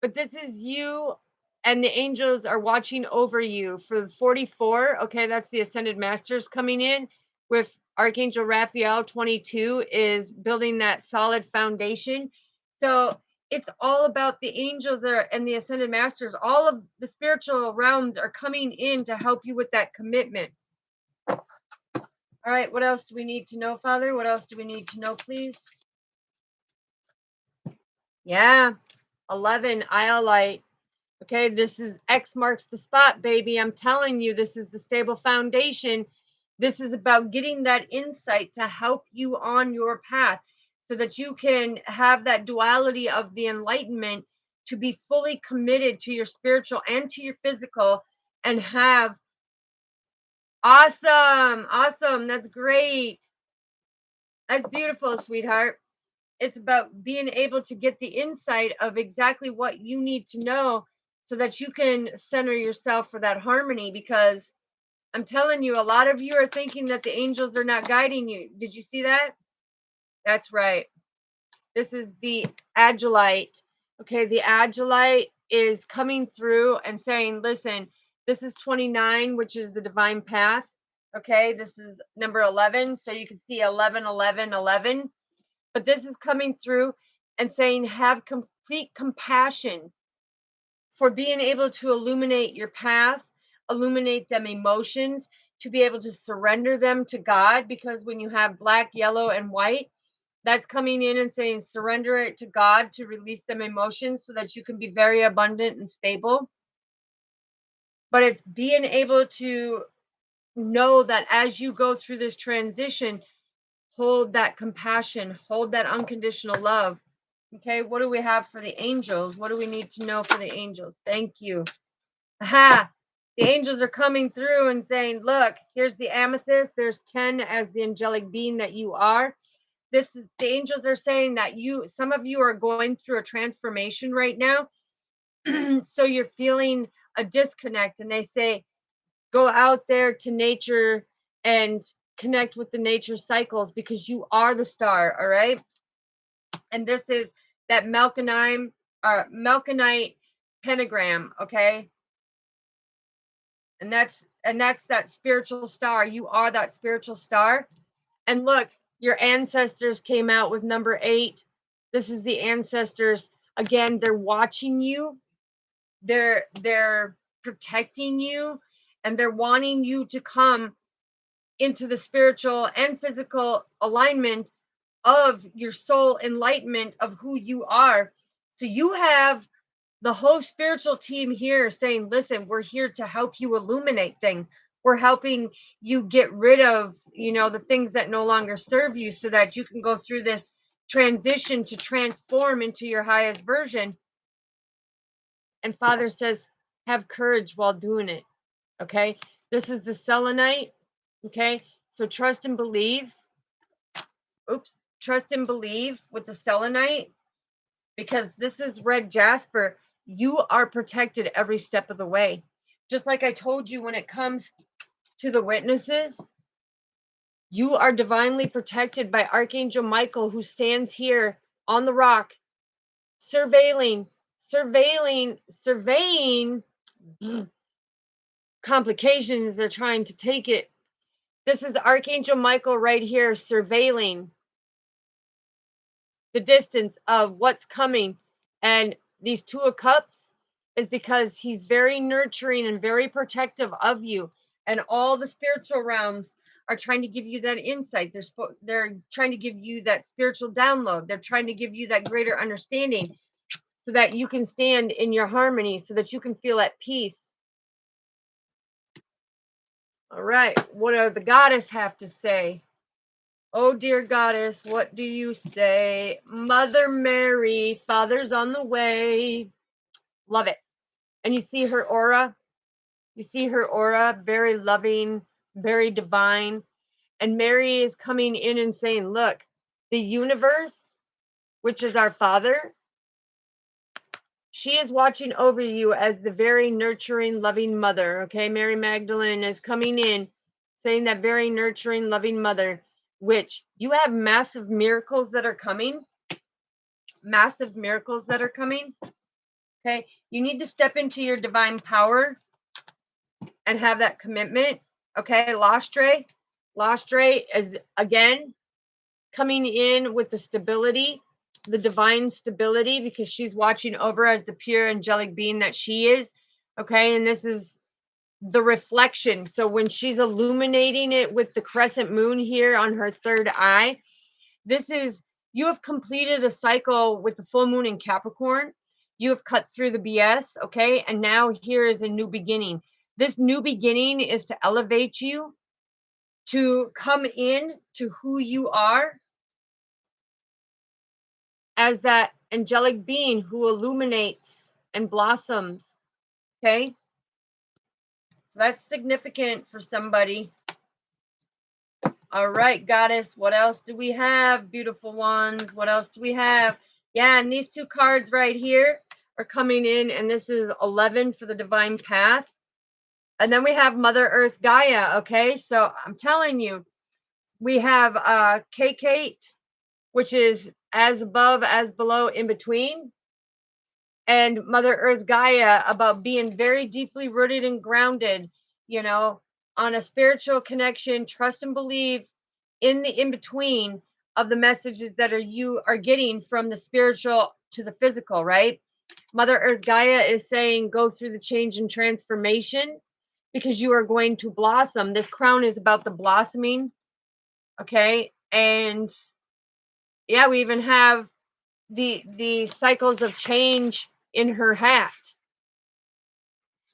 But this is you, and the angels are watching over you for 44. Okay, that's the ascended masters coming in with Archangel Raphael. 22 is building that solid foundation. So it's all about the angels and the ascended masters. All of the spiritual realms are coming in to help you with that commitment. All right, what else do we need to know, Father? What else do we need to know, please? Yeah, 11, Iolite. Okay, this is X marks the spot, baby. I'm telling you, this is the stable foundation. This is about getting that insight to help you on your path, so that you can have that duality of the enlightenment, to be fully committed to your spiritual and to your physical, and have awesome. That's great. That's beautiful, sweetheart. It's about being able to get the insight of exactly what you need to know, so that you can center yourself for that harmony. Because I'm telling you, a lot of you are thinking that the angels are not guiding you. Did you see that? That's right. This is the Agilite. Okay, the Agilite is coming through and saying, listen, this is 29, which is the divine path. Okay, this is number 11. So you can see 11, 11, 11. But this is coming through and saying, have complete compassion for being able to illuminate your path, illuminate them emotions, to be able to surrender them to God. Because when you have black, yellow, and white, that's coming in and saying, surrender it to God to release them emotions so that you can be very abundant and stable. But it's being able to know that as you go through this transition, hold that compassion, hold that unconditional love. Okay, what do we have for the angels? What do we need to know for the angels? Thank you. Aha, the angels are coming through and saying, look, here's the amethyst. There's 10 as the angelic being that you are. This is, the angels are saying that some of you are going through a transformation right now. So you're feeling a disconnect, and they say, go out there to nature and connect with the nature cycles, because you are the star. All right. And this is that Melkonite pentagram. Okay. And that's that spiritual star. You are that spiritual star. And look, your ancestors came out with number 8. This is the ancestors. Again, they're watching you. They're protecting you, and they're wanting you to come into the spiritual and physical alignment of your soul enlightenment of who you are. So you have the whole spiritual team here saying, listen, we're here to help you illuminate things. We're helping you get rid of, the things that no longer serve you, so that you can go through this transition to transform into your highest version. And Father says, have courage while doing it. Okay. This is the selenite. Okay. So trust and believe. Trust and believe with the selenite, because this is red jasper. You are protected every step of the way. Just like I told you, when it comes to the witnesses, you are divinely protected by Archangel Michael, who stands here on the rock, surveilling complications. They're trying to take it. This is Archangel Michael right here, surveilling the distance of what's coming. And these 2 of cups is because he's very nurturing and very protective of you. And all the spiritual realms are trying to give you that insight. They're trying to give you that spiritual download. They're trying to give you that greater understanding, so that you can stand in your harmony, so that you can feel at peace. All right, what does the goddess have to say? Oh, dear goddess, what do you say? Mother Mary, Father's on the way. Love it. And you see her aura? You see her aura, very loving, very divine. And Mary is coming in and saying, look, the universe, which is our Father, she is watching over you as the very nurturing, loving mother. Okay, Mary Magdalene is coming in saying that very nurturing, loving mother, which you have massive miracles that are coming. Massive miracles that are coming. Okay, you need to step into your divine power and have that commitment. Okay, Lastre is again coming in with the stability, the divine stability, because she's watching over as the pure angelic being that she is. Okay, and this is the reflection. So when she's illuminating it with the crescent moon here on her third eye, this is, you have completed a cycle with the full moon in Capricorn. You have cut through the BS. Okay, and now here is a new beginning. This new beginning is to elevate you, to come in to who you are as that angelic being who illuminates and blossoms. Okay, so that's significant for somebody. All right, goddess, what else do we have? Beautiful ones, what else do we have? Yeah, and these 2 cards right here are coming in, and this is 11 for the divine path. And then we have Mother Earth Gaia. Okay, so I'm telling you, we have K-Kate, which is as above, as below, in between. And Mother Earth Gaia, about being very deeply rooted and grounded, on a spiritual connection, trust and believe in the in between of the messages that you are getting from the spiritual to the physical, right? Mother Earth Gaia is saying go through the change and transformation because you are going to blossom. This crown is about the blossoming, okay? And yeah, we even have the cycles of change in her hat.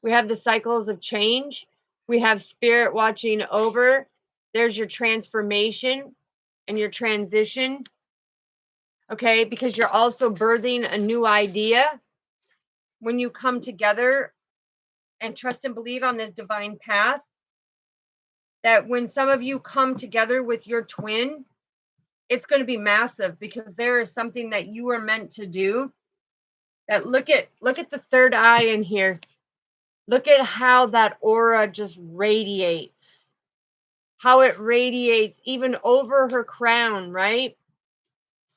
We have the cycles of change. We have spirit watching over. There's your transformation and your transition. Okay, because you're also birthing a new idea when you come together and trust and believe on this divine path. That when some of you come together with your twin, it's going to be massive because there is something that you are meant to do. That look at the third eye in here. Look at how that aura just radiates. How it radiates even over her crown, right?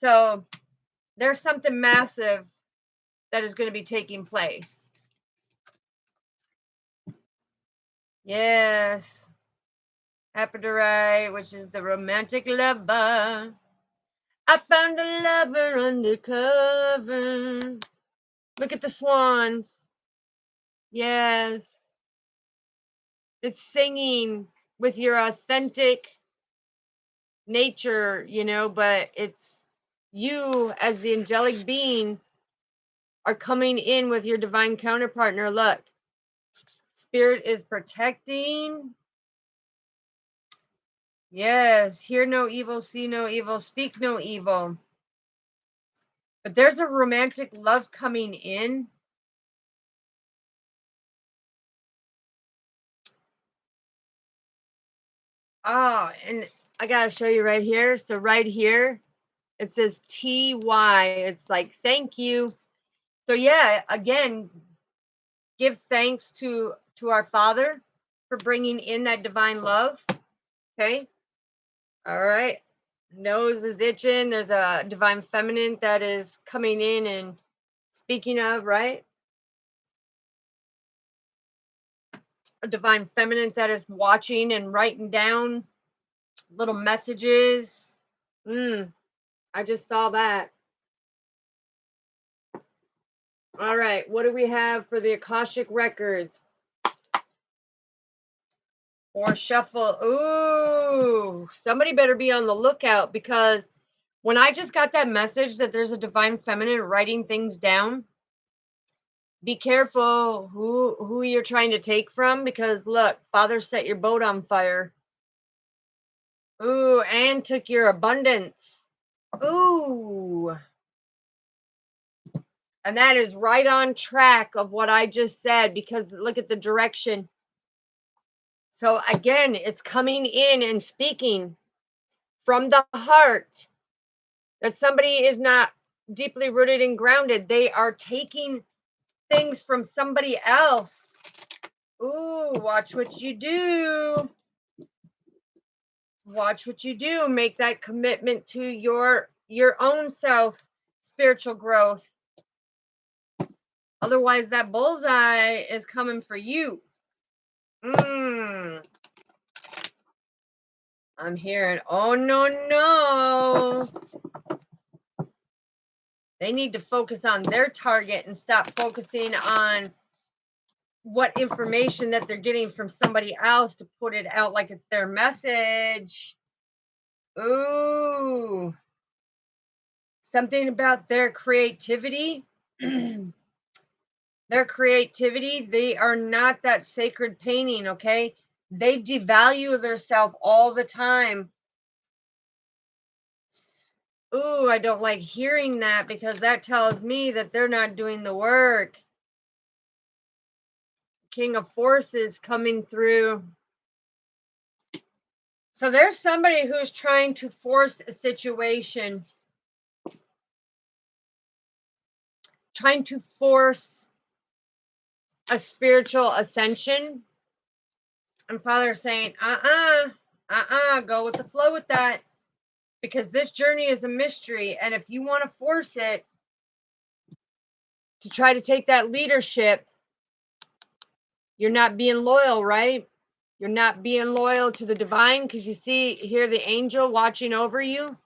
So there's something massive that is going to be taking place. Yes. Apodorite, which is the romantic lover. I found a lover undercover. Look at the swans. Yes. It's singing with your authentic nature, you know, but it's you as the angelic being are coming in with your divine counterpartner. Look, spirit is protecting. Yes, hear no evil, see no evil, speak no evil. But there's a romantic love coming in. Oh, and I gotta show you right here. So right here, it says TY. It's like, thank you. So yeah, again, give thanks to our Father for bringing in that divine love. Okay. All right. Nose is itching. There's a divine feminine that is coming in and speaking of, right? A divine feminine that is watching and writing down little messages. I just saw that. All right. What do we have for the Akashic records? Or shuffle. Ooh, somebody better be on the lookout because when I just got that message that there's a divine feminine writing things down, be careful who you're trying to take from because look, Father set your boat on fire. Ooh, and took your abundance. Ooh. And that is right on track of what I just said because look at the direction. So again, it's coming in and speaking from the heart that somebody is not deeply rooted and grounded. They are taking things from somebody else. Ooh, watch what you do. Watch what you do. Make that commitment to your own self, spiritual growth. Otherwise, that bullseye is coming for you. I'm hearing, oh, no. They need to focus on their target and stop focusing on what information that they're getting from somebody else to put it out like it's their message. Ooh. Something about their creativity. Their creativity, they are not that sacred painting, okay? They devalue themselves all the time. Ooh, I don't like hearing that because that tells me that they're not doing the work. King of Forces coming through. So there's somebody who's trying to force a situation, trying to force a spiritual ascension. And Father's saying, go with the flow with that. Because this journey is a mystery. And if you want to force it to try to take that leadership, you're not being loyal, right? You're not being loyal to the divine because you see here the angel watching over you.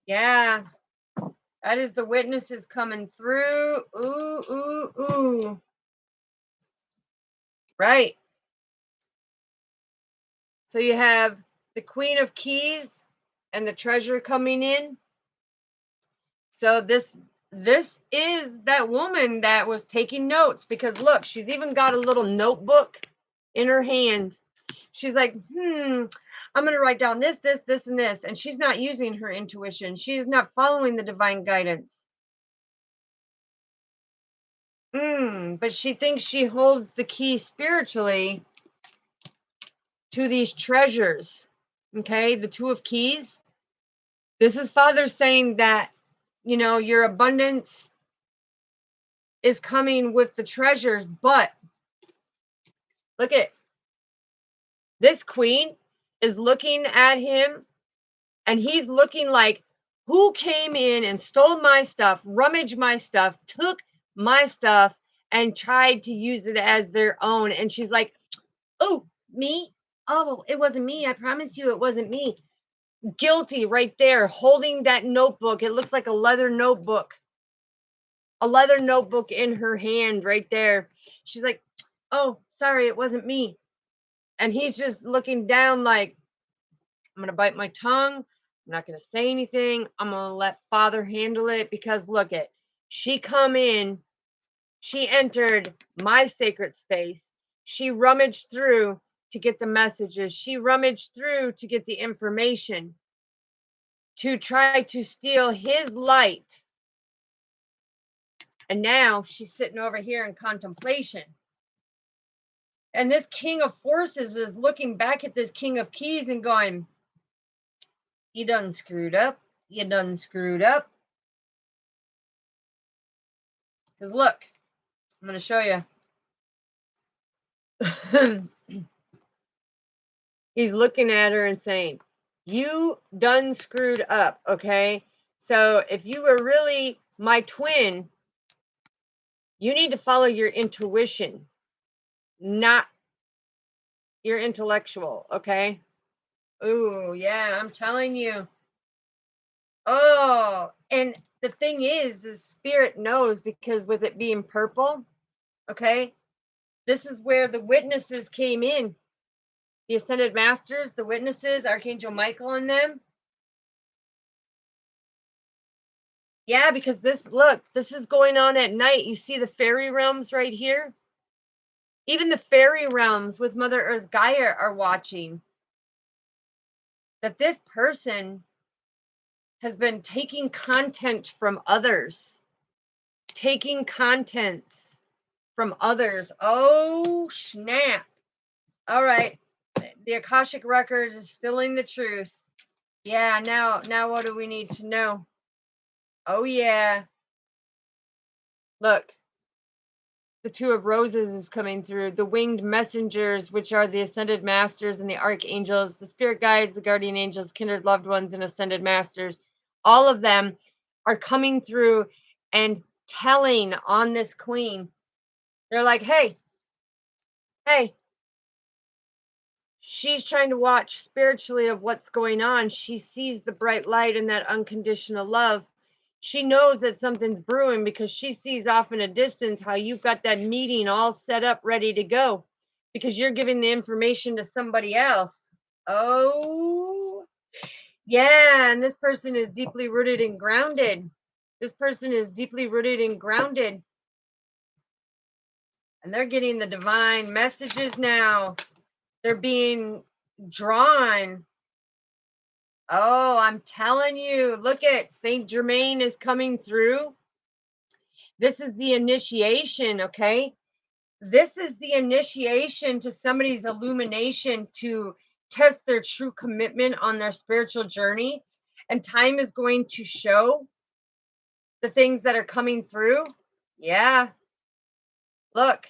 Yeah. That is the witnesses coming through. Ooh, ooh, ooh. Right. So you have the Queen of Keys and the treasure coming in. So this is that woman that was taking notes, because look, she's even got a little notebook in her hand. She's like, I'm going to write down this, and this. And she's not using her intuition. She's not following the divine guidance. But she thinks she holds the key spiritually to these treasures. Okay, the Two of Keys. This is Father saying that, your abundance is coming with the treasures, but look at this queen is looking at him, and he's looking like, who came in and stole my stuff, rummaged my stuff, took my stuff, and tried to use it as their own. And she's like, oh, me? Oh, it wasn't me. I promise you it wasn't me. Guilty right there, holding that notebook. It looks like a leather notebook. A leather notebook in her hand right there. She's like, oh, sorry, it wasn't me. And he's just looking down like, I'm going to bite my tongue. I'm not going to say anything. I'm going to let Father handle it, because look it. She come in. She entered my sacred space. She rummaged through to get the messages. She rummaged through to get the information, to try to steal his light. And now she's sitting over here in contemplation. And this King of Forces is looking back at this King of Keys and going, you done screwed up. You done screwed up. Because look, I'm going to show you. He's looking at her and saying, you done screwed up, okay? So if you were really my twin, you need to follow your intuition, not your intellectual, okay? Ooh, yeah, I'm telling you. Oh, and the thing is Spirit knows, because with it being purple, okay, this is where the witnesses came in. The Ascended Masters, the witnesses, Archangel Michael and them. Yeah, because this is going on at night. You see the fairy realms right here? Even the fairy realms with Mother Earth Gaia are watching. That this person has been taking content from others. Taking contents from others. Oh, snap. All right. The Akashic Records is spilling the truth. Yeah, now what do we need to know? Oh, yeah. Look. The Two of Roses is coming through. The winged messengers, which are the Ascended Masters and the Archangels, the Spirit Guides, the Guardian Angels, Kindred Loved Ones, and Ascended Masters. All of them are coming through and telling on this queen. They're like, hey, she's trying to watch spiritually of what's going on. She sees the bright light and that unconditional love. She knows that something's brewing, because she sees off in a distance how you've got that meeting all set up, ready to go, because you're giving the information to somebody else. Oh, yeah. And this person is deeply rooted and grounded. This person is deeply rooted and grounded. And they're getting the divine messages now. They're being drawn. Oh, I'm telling you, look at Saint Germain is coming through. This is the initiation, okay? This is the initiation to somebody's illumination to test their true commitment on their spiritual journey. And time is going to show the things that are coming through. Yeah. Look,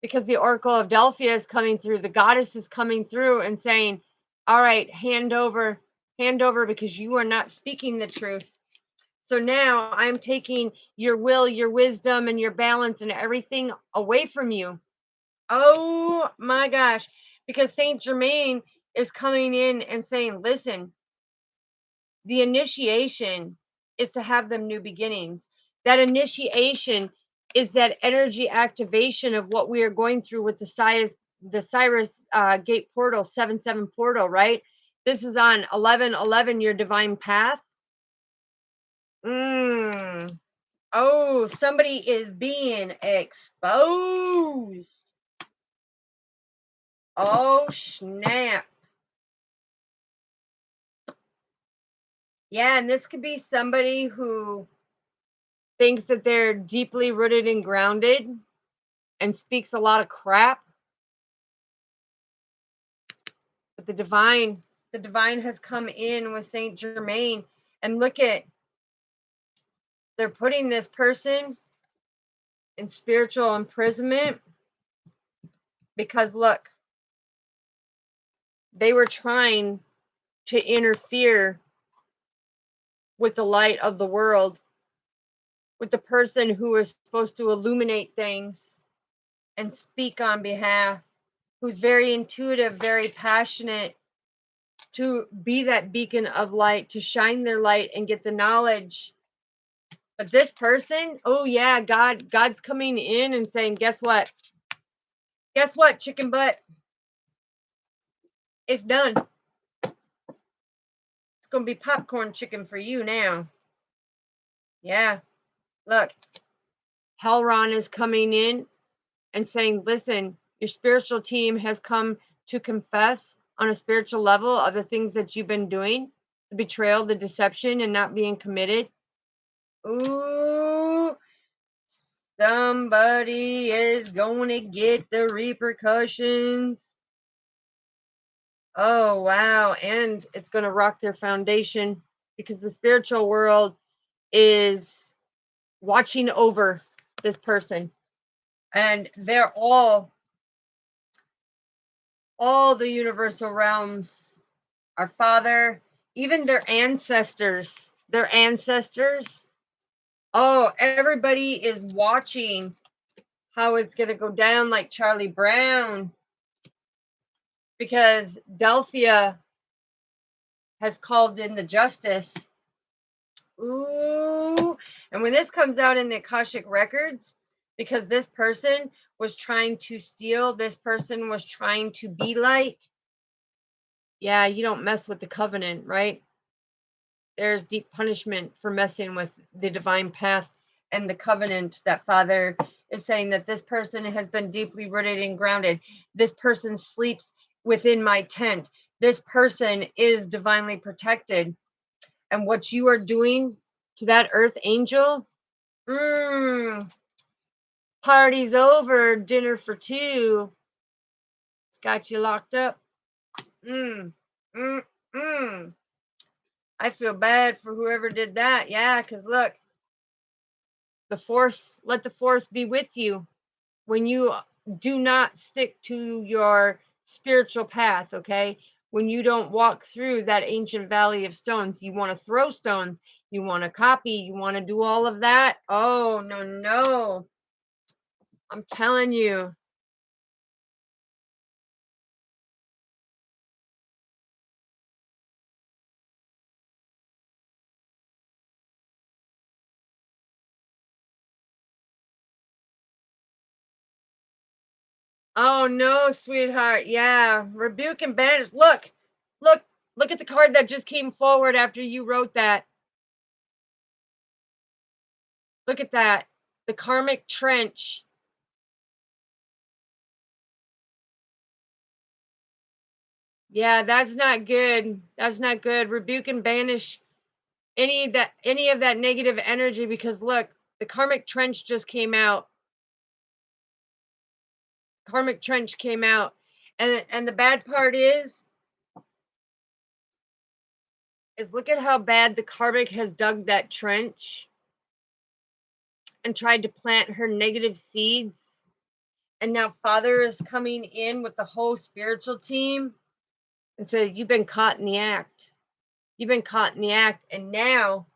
because the Oracle of Delphi is coming through. The goddess is coming through and saying, all right, hand over, because you are not speaking the truth. So now I'm taking your will, your wisdom, and your balance and everything away from you. Oh my gosh. because Saint Germain is coming in and saying, listen, the initiation is to have them new beginnings. That initiation is that energy activation of what we are going through with the Cyrus gate portal, 7-7 portal, right? This is on 11-11, your divine path. Oh, somebody is being exposed. Oh, snap. Yeah, and this could be somebody who thinks that they're deeply rooted and grounded and speaks a lot of crap. But the divine has come in with Saint Germain, and look at, they're putting this person in spiritual imprisonment because look, they were trying to interfere with the light of the world, with the person who is supposed to illuminate things and speak on behalf, who's very intuitive, very passionate, to be that beacon of light, to shine their light and get the knowledge. But this person, oh yeah, God's coming in and saying, guess what? Guess what, chicken butt? It's done. It's gonna be popcorn chicken for you now. Yeah. Look, Helron is coming in and saying, listen, your spiritual team has come to confess on a spiritual level of the things that you've been doing, the betrayal, the deception, and not being committed. Ooh, somebody is going to get the repercussions. Oh, wow. And it's going to rock their foundation because the spiritual world is watching over this person. And they're all the universal realms, our Father, even their ancestors. Oh, everybody is watching how it's going to go down, like Charlie Brown, because Delphia has called in the justice. Ooh. And when this comes out in the Akashic records, because this person was trying to steal, this person was trying to be like, yeah, you don't mess with the covenant, right? There's deep punishment for messing with the divine path and the covenant. That Father is saying that this person has been deeply rooted and grounded. This person sleeps within my tent. This person is divinely protected. And what you are doing to that earth angel, party's over, dinner for two. It's got you locked up. I feel bad for whoever did that. Yeah, because look, let the force be with you when you do not stick to your spiritual path, okay? When you don't walk through that ancient valley of stones, you want to throw stones, you want to copy, you want to do all of that. Oh, no. I'm telling you. Oh no, sweetheart. Yeah, rebuke and banish. Look at the card that just came forward after you wrote that. Look at that. The karmic trench. Yeah, that's not good. That's not good. Rebuke and banish any of that negative energy, because look, the karmic trench just came out. Karmic trench came out. And the bad part is look at how bad the karmic has dug that trench and tried to plant her negative seeds. And now Father is coming in with the whole spiritual team and said, you've been caught in the act. You've been caught in the act. And now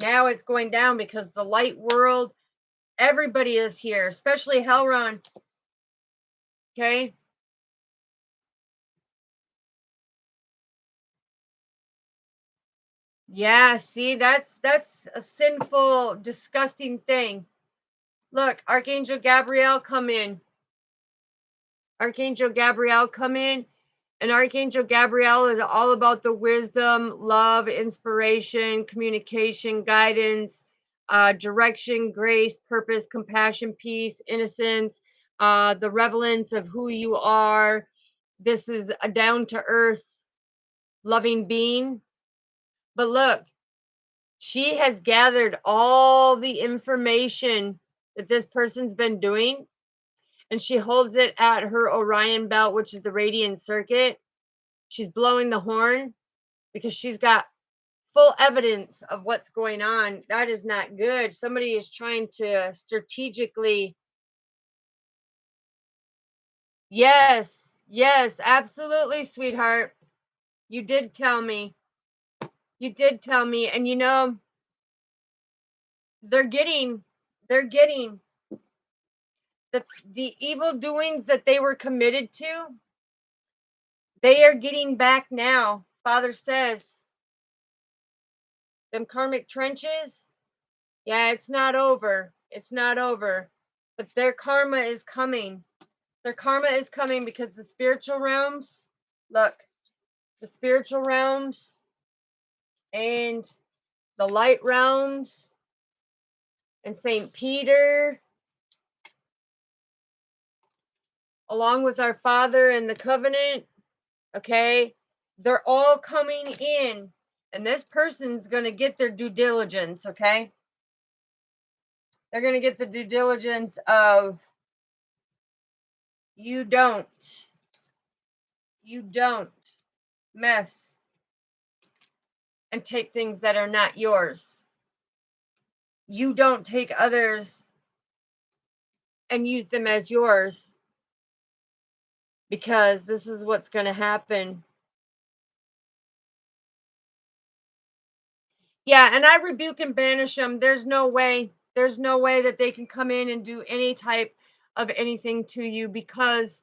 it's going down because the light world, everybody is here, especially Helron. Okay. Yeah, see, that's a sinful, disgusting thing. Look, Archangel Gabriel, come in. Archangel Gabriel, come in. And Archangel Gabriel is all about the wisdom, love, inspiration, communication, guidance, direction, grace, purpose, compassion, peace, innocence, the relevance of who you are. This is a down to earth, loving being. But look, she has gathered all the information that this person's been doing, and she holds it at her Orion belt, which is the radiant circuit. She's blowing the horn because she's got full evidence of what's going on. That is not good. Somebody is trying to strategically. Yes, yes, absolutely, sweetheart. You did tell me. You did tell me. And they're getting the evil doings that they were committed to, they are getting back now. Father says, them karmic trenches, yeah, it's not over. It's not over. But their karma is coming. Their karma is coming because the spiritual realms, look, the spiritual realms and the light realms and St. Peter, along with our Father and the covenant, okay, they're all coming in. And this person's going to get their due diligence, okay? They're going to get the due diligence of you don't mess and take things that are not yours. You don't take others and use them as yours, because this is what's going to happen. Yeah, and I rebuke and banish them. There's no way. There's no way that they can come in and do any type of anything to you, because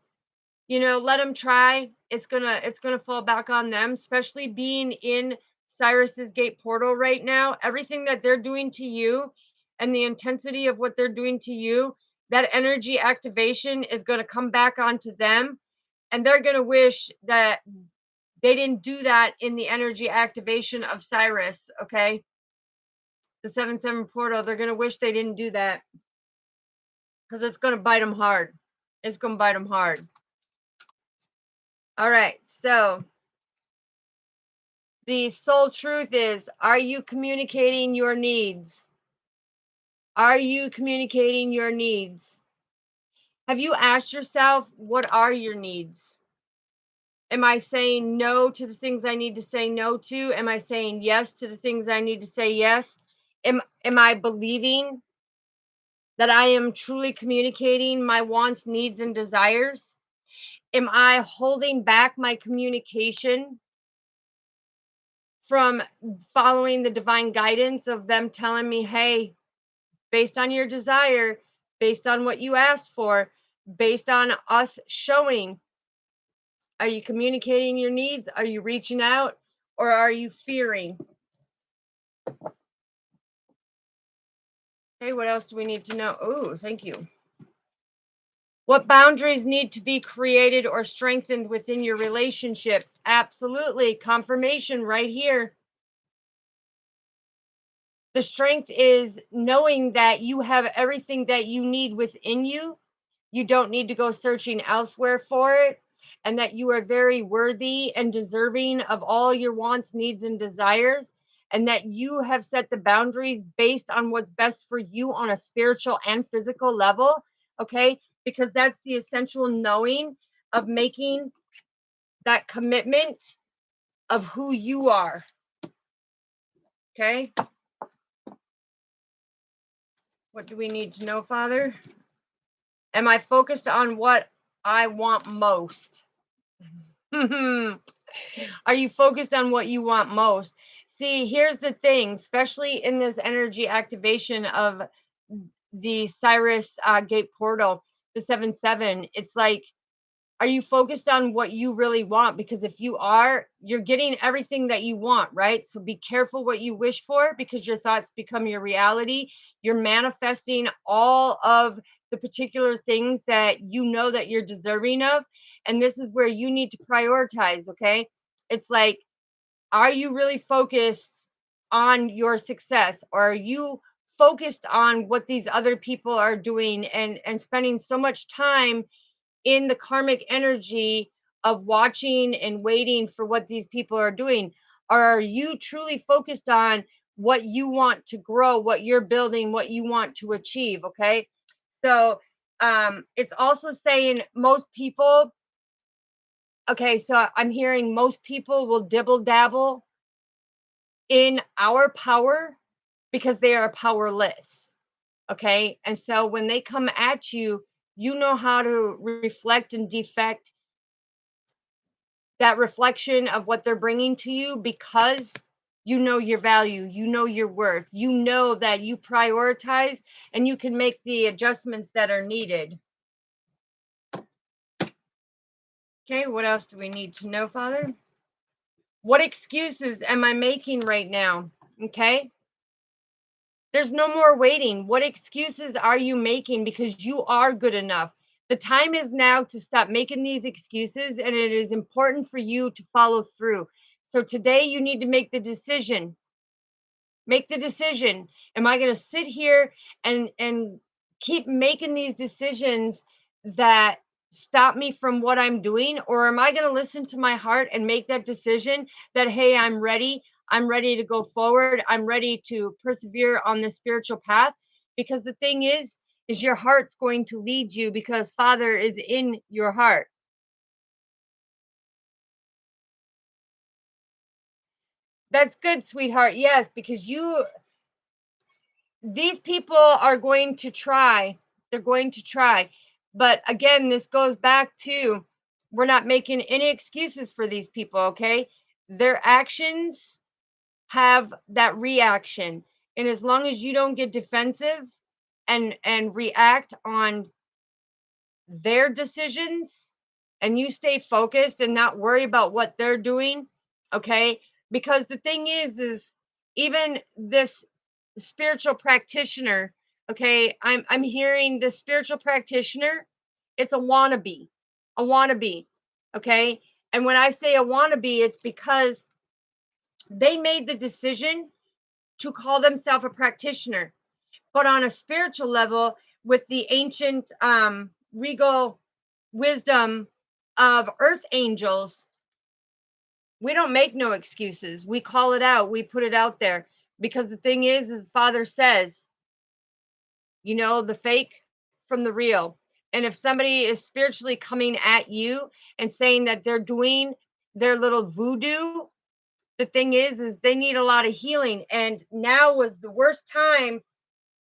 let them try. It's gonna fall back on them, especially being in Cyrus's gate portal right now. Everything that they're doing to you and the intensity of what they're doing to you, that energy activation is going to come back onto them, and they're going to wish that they didn't do that in the energy activation of Cyrus, okay? The 7-7 portal, they're going to wish they didn't do that, because it's going to bite them hard. It's going to bite them hard. All right, so the soul truth is, are you communicating your needs? Are you communicating your needs? Have you asked yourself, what are your needs? Am I saying no to the things I need to say no to? Am I saying yes to the things I need to say yes? Am I believing that I am truly communicating my wants, needs, and desires? Am I holding back my communication from following the divine guidance of them telling me, hey, based on your desire, based on what you asked for, based on us showing, are you communicating your needs? Are you reaching out? Or are you fearing? Okay, what else do we need to know? Oh, thank you. What boundaries need to be created or strengthened within your relationships? Absolutely. Confirmation right here. The strength is knowing that you have everything that you need within you. You don't need to go searching elsewhere for it, and that you are very worthy and deserving of all your wants, needs, and desires, and that you have set the boundaries based on what's best for you on a spiritual and physical level. Okay, because that's the essential knowing of making that commitment of who you are. Okay, what do we need to know, Father? Am I focused on what I want most? Are you focused on what you want most? See, here's the thing, especially in this energy activation of the Cyrus gate portal, the 7-7, it's like Are you focused on what you really want? Because if you are, you're getting everything that you want, right? So be careful what you wish for, because your thoughts become your reality. You're manifesting all of the particular things that you know that you're deserving of. And this is where you need to prioritize, okay? It's like, are you really focused on your success, or are you focused on what these other people are doing, and spending so much time in the karmic energy of watching and waiting for what these people are doing? Or are you truly focused on what you want to grow, what you're building, what you want to achieve? Okay. So it's also saying most people, okay, so I'm hearing most people will dibble dabble in our power because they are powerless. Okay. And so when they come at you, you know how to reflect and defect that reflection of what they're bringing to you, because you know your value, you know your worth, you know that you prioritize, and you can make the adjustments that are needed. Okay, what else do we need to know, Father? What excuses am I making right now? Okay, there's no more waiting. What excuses are you making? Because you are good enough. The time is now to stop making these excuses, and it is important for you to follow through. So today you need to make the decision. Make the decision. Am I going to sit here and keep making these decisions that stop me from what I'm doing, or am I going to listen to my heart and make that decision that, hey, I'm ready to go forward, I'm ready to persevere on this spiritual path? Because the thing is your heart's going to lead you, because Father is in your heart. That's good, sweetheart. Yes, because these people are going to try. They're going to try. But again, this goes back to, we're not making any excuses for these people, okay? Their actions have that reaction. And as long as you don't get defensive and react on their decisions, and you stay focused and not worry about what they're doing, okay? Because the thing is even this spiritual practitioner, okay, I'm hearing the spiritual practitioner, it's a wannabe, okay? And when I say a wannabe, it's because they made the decision to call themselves a practitioner, but on a spiritual level, with the ancient regal wisdom of earth angels, we don't make no excuses. We call it out, we put it out there. Because the thing is Father says, you know, the fake from the real. And if somebody is spiritually coming at you and saying that they're doing their little voodoo, the thing is they need a lot of healing. And now was the worst time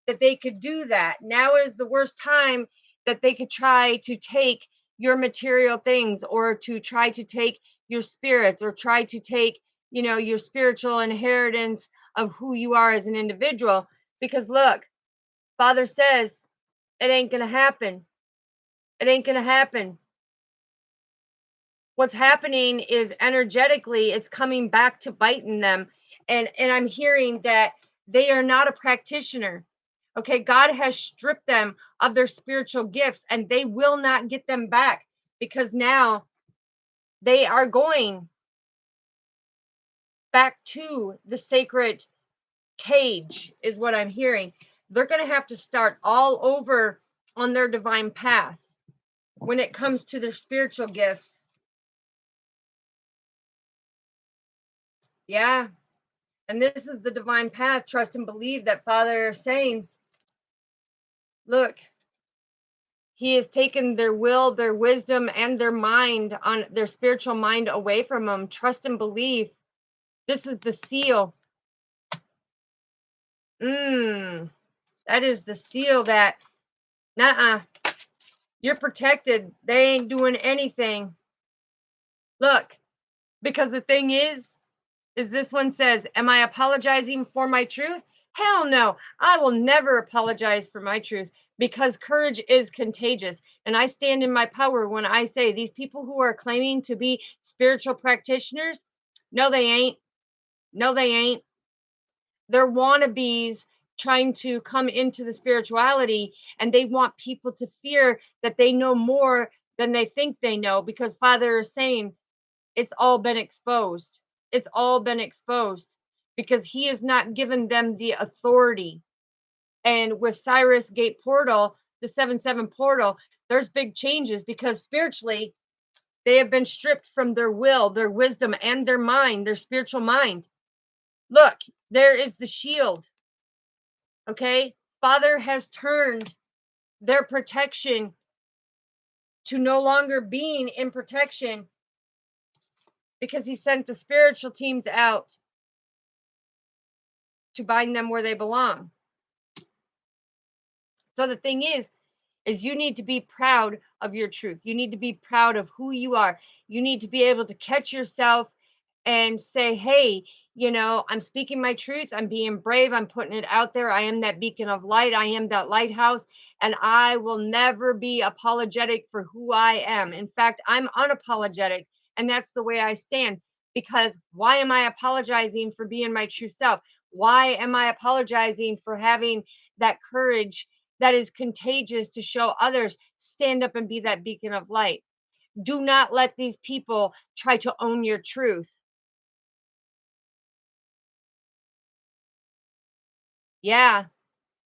that they could do that. Now is the worst time that they could try to take your material things, or to try to take your spirits, or try to take, you know, your spiritual inheritance of who you are as an individual. Because look, Father says it ain't going to happen. It ain't going to happen. What's happening is energetically it's coming back to biting them. And I'm hearing that they are not a practitioner. Okay, God has stripped them of their spiritual gifts, and they will not get them back, because now they are going back to the sacred cage, is what I'm hearing. They're going to have to start all over on their divine path when it comes to their spiritual gifts. Yeah. And this is the divine path. Trust and believe that Father is saying, look, He has taken their will, their wisdom, and their mind, on their spiritual mind, away from them. Trust and believe. This is the seal. That is the seal that, nuh-uh, you're protected. They ain't doing anything. Look, because the thing is this one says, am I apologizing for my truth? Hell no. I will never apologize for my truth because courage is contagious. And I stand in my power when I say these people who are claiming to be spiritual practitioners, no, they ain't. No, they ain't. They're wannabes trying to come into the spirituality, and they want people to fear that they know more than they think they know, because Father is saying it's all been exposed. It's all been exposed because he has not given them the authority. And with Cyrus Gate Portal, the 7-7 portal, there's big changes because spiritually they have been stripped from their will, their wisdom, and their mind, their spiritual mind. Look, there is the shield. Okay. Father has turned their protection to no longer being in protection because he sent the spiritual teams out to bind them where they belong. So the thing is you need to be proud of your truth. You need to be proud of who you are. You need to be able to catch yourself and say, hey, I'm speaking my truth. I'm being brave. I'm putting it out there. I am that beacon of light. I am that lighthouse. And I will never be apologetic for who I am. In fact, I'm unapologetic. And that's the way I stand. Because why am I apologizing for being my true self? Why am I apologizing for having that courage that is contagious to show others? Stand up and be that beacon of light. Do not let these people try to own your truth. Yeah.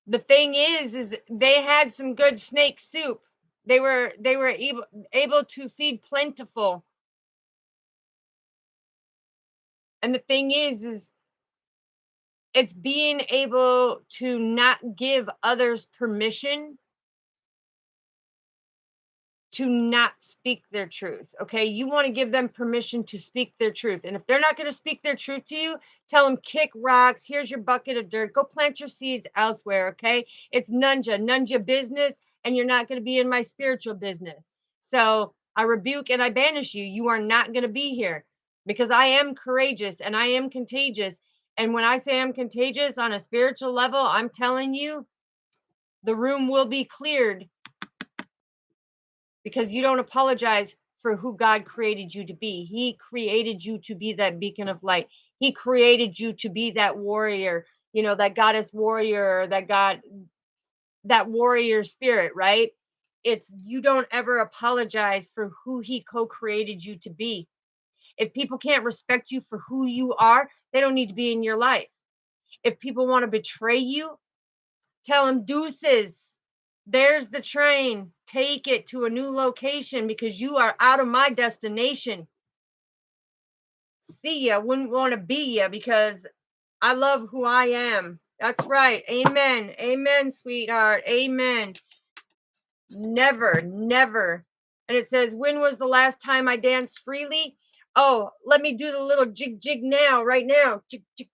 The thing is they had some good snake soup. They were able to feed plentiful. And the thing is it's being able to not give others permission to not speak their truth. Okay. You want to give them permission to speak their truth. And if they're not going to speak their truth to you, tell them kick rocks. Here's your bucket of dirt. Go plant your seeds elsewhere. Okay. It's nunja business, and you're not going to be in my spiritual business. So I rebuke and I banish you. You are not going to be here because I am courageous and I am contagious. And when I say I'm contagious on a spiritual level, I'm telling you the room will be cleared because you don't apologize for who God created you to be. He created you to be that beacon of light. He created you to be that warrior, that goddess warrior, that warrior spirit, right? It's you don't ever apologize for who he co-created you to be. If people can't respect you for who you are, they don't need to be in your life. If people want to betray you, tell them deuces. There's the train. Take it to a new location because you are out of my destination. See ya. Wouldn't want to be ya because I love who I am. That's right. Amen. Amen, sweetheart. Amen. Never, never. And it says, when was the last time I danced freely? Oh, let me do the little jig jig now, right now. Jig, jig.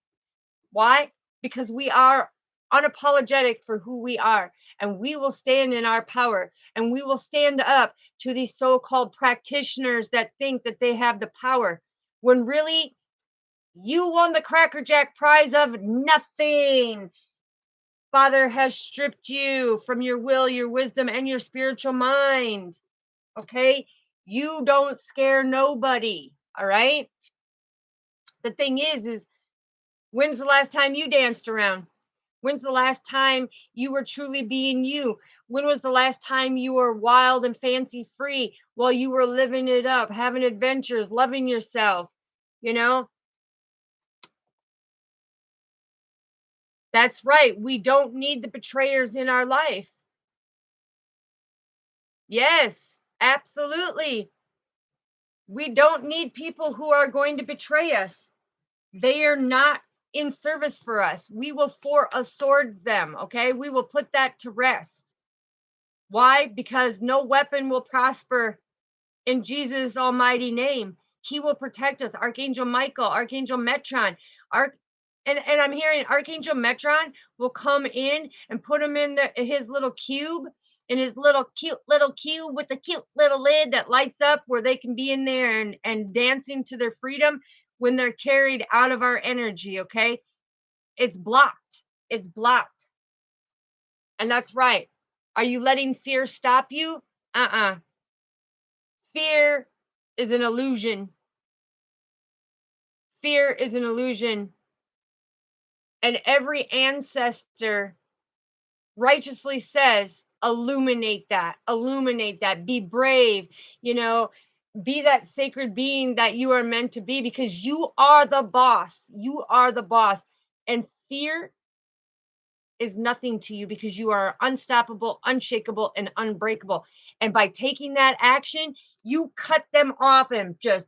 Why? Because we are unapologetic for who we are, and we will stand in our power, and we will stand up to these so-called practitioners that think that they have the power when really you won the Cracker Jack prize of nothing. Father has stripped you from your will, your wisdom, and your spiritual mind. Okay? You don't scare nobody. All right? The thing is when's the last time you danced around? When's the last time you were truly being you? When was the last time you were wild and fancy free while you were living it up, having adventures, loving yourself? You know, that's right. We don't need the betrayers in our life. Yes, absolutely. We don't need people who are going to betray us. They are not in service for us. We will for a sword them. Okay. We will put that to rest. Why? Because no weapon will prosper in Jesus' almighty name. He will protect us. Archangel Michael, Archangel Metron, and I'm hearing Archangel Metron will come in and put him in his little cube, in his little cute little cube with the cute little lid that lights up where they can be in there and dancing to their freedom when they're carried out of our energy. Okay. It's blocked. It's blocked. And that's right. Are you letting fear stop you? Fear is an illusion. Fear is an illusion. And every ancestor righteously says, illuminate that, be brave, be that sacred being that you are meant to be, because you are the boss. You are the boss. And fear is nothing to you because you are unstoppable, unshakable, and unbreakable. And by taking that action, you cut them off and just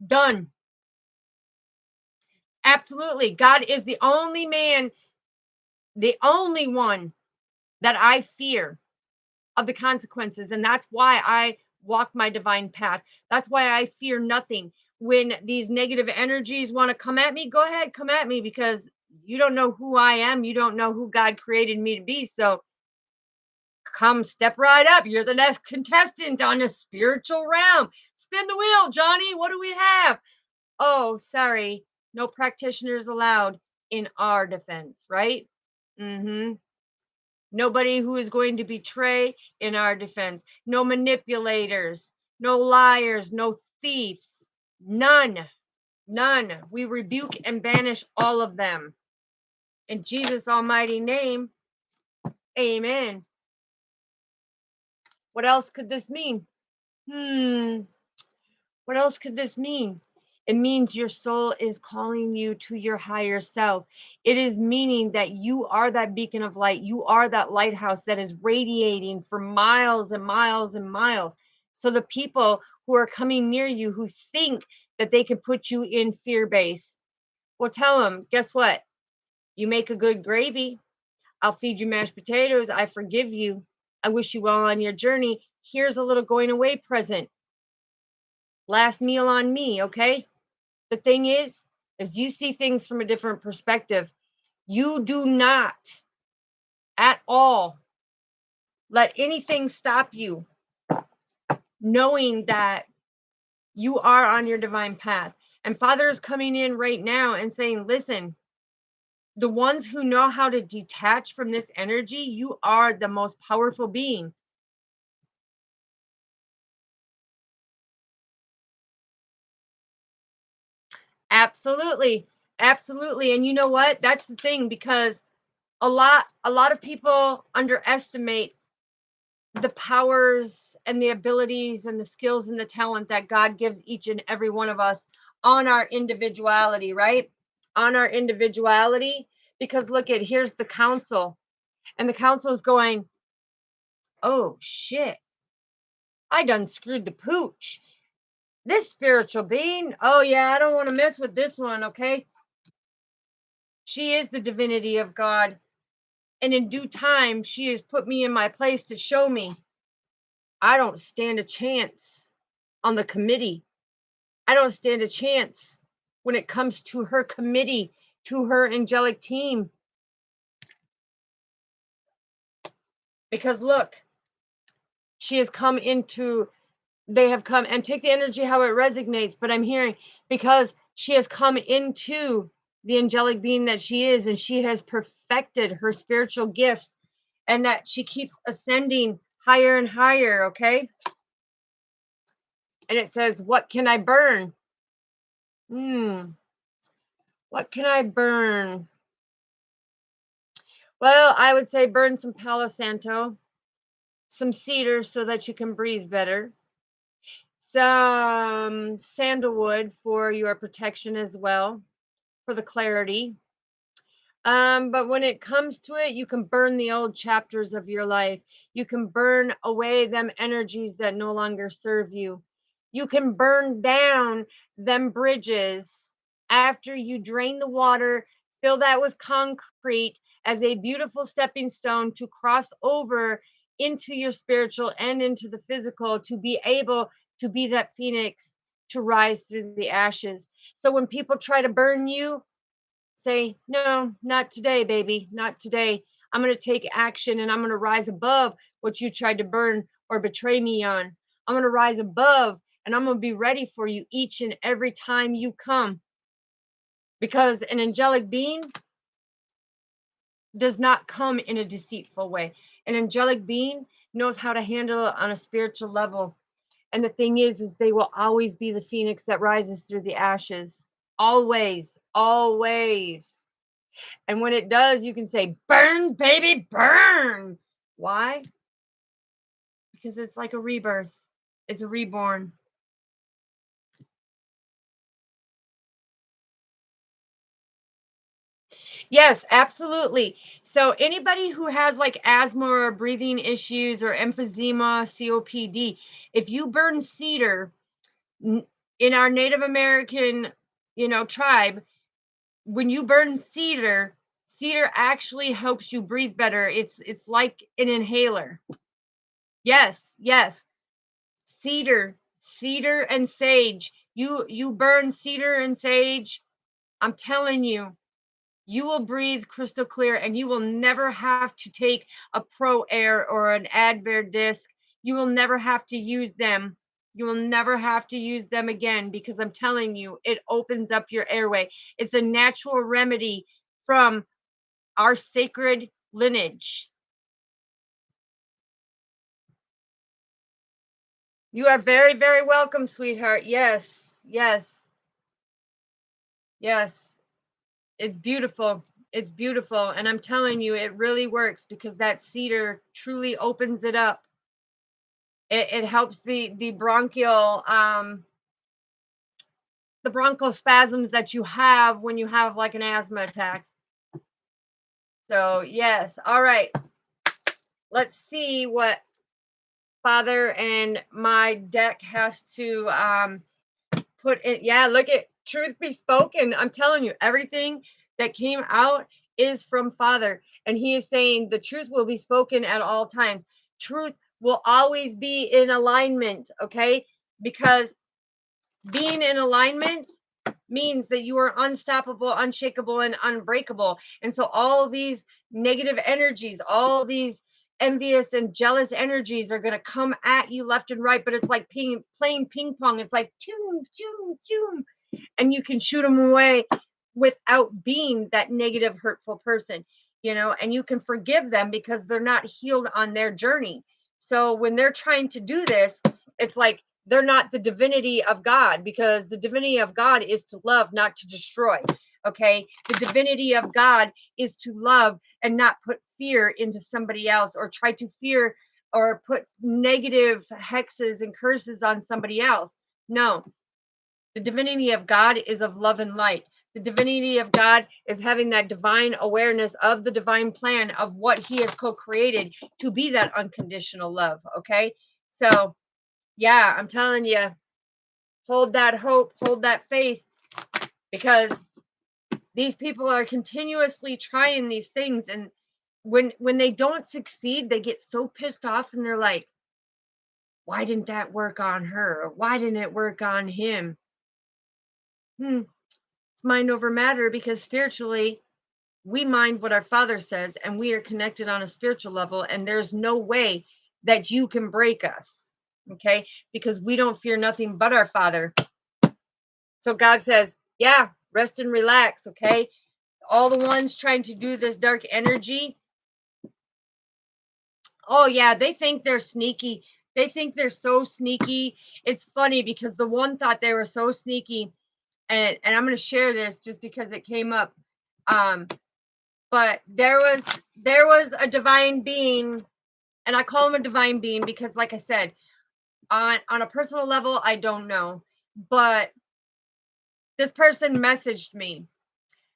done. Absolutely. God is the only man, the only one that I fear of the consequences. And that's why I walk my divine path. That's why I fear nothing. When these negative energies want to come at me, go ahead, come at me, because you don't know who I am. You don't know who God created me to be. So come step right up. You're the next contestant on the spiritual realm. Spin the wheel, Johnny. What do we have? Oh, sorry. No practitioners allowed in our defense, right? Nobody who is going to betray in our defense. No manipulators, no liars, no thieves. None. None. We rebuke and banish all of them. In Jesus' almighty name, amen. What else could this mean? What else could this mean? It means your soul is calling you to your higher self. It is meaning that you are that beacon of light. You are that lighthouse that is radiating for miles and miles and miles. So the people who are coming near you, who think that they can put you in fear base, well, tell them, guess what? You make a good gravy. I'll feed you mashed potatoes. I forgive you. I wish you well on your journey. Here's a little going away present. Last meal on me, okay? The thing is you see things from a different perspective. You do not at all let anything stop you knowing that you are on your divine path. And Father is coming in right now and saying, listen, the ones who know how to detach from this energy, you are the most powerful being. Absolutely. Absolutely. And you know what? That's the thing, because a lot of people underestimate the powers and the abilities and the skills and the talent that God gives each and every one of us on our individuality, right? On our individuality. Because look at, here's the council, and the council is going, oh shit, I done screwed the pooch. This spiritual being, oh yeah, I don't want to mess with this one, okay? She is the divinity of God. And in due time, she has put me in my place to show me I don't stand a chance on the committee. I don't stand a chance when it comes to her committee, to her angelic team. Because look, she has come into, they have come, and take the energy how it resonates, but I'm hearing, because she has come into the angelic being that she is, and she has perfected her spiritual gifts, and that she keeps ascending higher and higher, okay? And it says, what can I burn? What can I burn? Well, I would say burn some Palo Santo, some cedar so that you can breathe better, some sandalwood for your protection as well, for the clarity. But when it comes to it, you can burn the old chapters of your life. You can burn away them energies that no longer serve you. You can burn down them bridges after you drain the water, fill that with concrete as a beautiful stepping stone to cross over into your spiritual and into the physical, to be able to be that phoenix, to rise through the ashes. So when people try to burn you, say, no, not today, baby, not today. I'm going to take action, and I'm going to rise above what you tried to burn or betray me on. I'm going to rise above, and I'm going to be ready for you each and every time you come. Because an angelic being, does not come in a deceitful way. An angelic being knows how to handle it on a spiritual level. And the thing is they will always be the phoenix that rises through the ashes. Always, always. And when it does, you can say, burn, baby, burn. Why? Because it's like a rebirth. It's a reborn. Yes, absolutely. So anybody who has like asthma or breathing issues or emphysema, COPD, if you burn cedar in our Native American, tribe, when you burn cedar, cedar actually helps you breathe better. It's like an inhaler. Yes, yes. Cedar and sage. You burn cedar and sage, I'm telling you, you will breathe crystal clear and you will never have to take a Pro Air or an Advair disc. You will never have to use them. You will never have to use them again because I'm telling you, it opens up your airway. It's a natural remedy from our sacred lineage. You are very, very welcome, sweetheart. Yes, yes, yes. It's beautiful. It's beautiful. And I'm telling you, it really works because that cedar truly opens it up. It helps the bronchospasms that you have when you have like an asthma attack. So yes. All right. Let's see what Father and my deck has to put in. Yeah, look at truth be spoken. I'm telling you, everything that came out is from Father. And he is saying the truth will be spoken at all times. Truth will always be in alignment, okay? Because being in alignment means that you are unstoppable, unshakable, and unbreakable. And so all these negative energies, all these envious and jealous energies are going to come at you left and right, but it's like playing ping pong. It's like choom, choom, choom, and you can shoot them away without being that negative, hurtful person, and you can forgive them because they're not healed on their journey. So when they're trying to do this, it's like they're not the divinity of God, because the divinity of God is to love, not to destroy. Okay. The divinity of God is to love and not put fear into somebody else or try to fear or put negative hexes and curses on somebody else. No, the divinity of God is of love and light. The divinity of God is having that divine awareness of the divine plan of what he has co-created to be that unconditional love. Okay. So yeah, I'm telling you, hold that hope, hold that faith, because these people are continuously trying these things. And when they don't succeed, they get so pissed off and they're like, why didn't that work on her? Or why didn't it work on him? It's mind over matter, because spiritually, we mind what our Father says and we are connected on a spiritual level. And there's no way that you can break us. Okay. Because we don't fear nothing but our Father. So God says, yeah, rest and relax. Okay. All the ones trying to do this dark energy. Oh, yeah. They think they're sneaky. They think they're so sneaky. It's funny because the one thought they were so sneaky. And I'm going to share this just because it came up. But there was a divine being, and I call him a divine being because, like I said, on a personal level, I don't know. But this person messaged me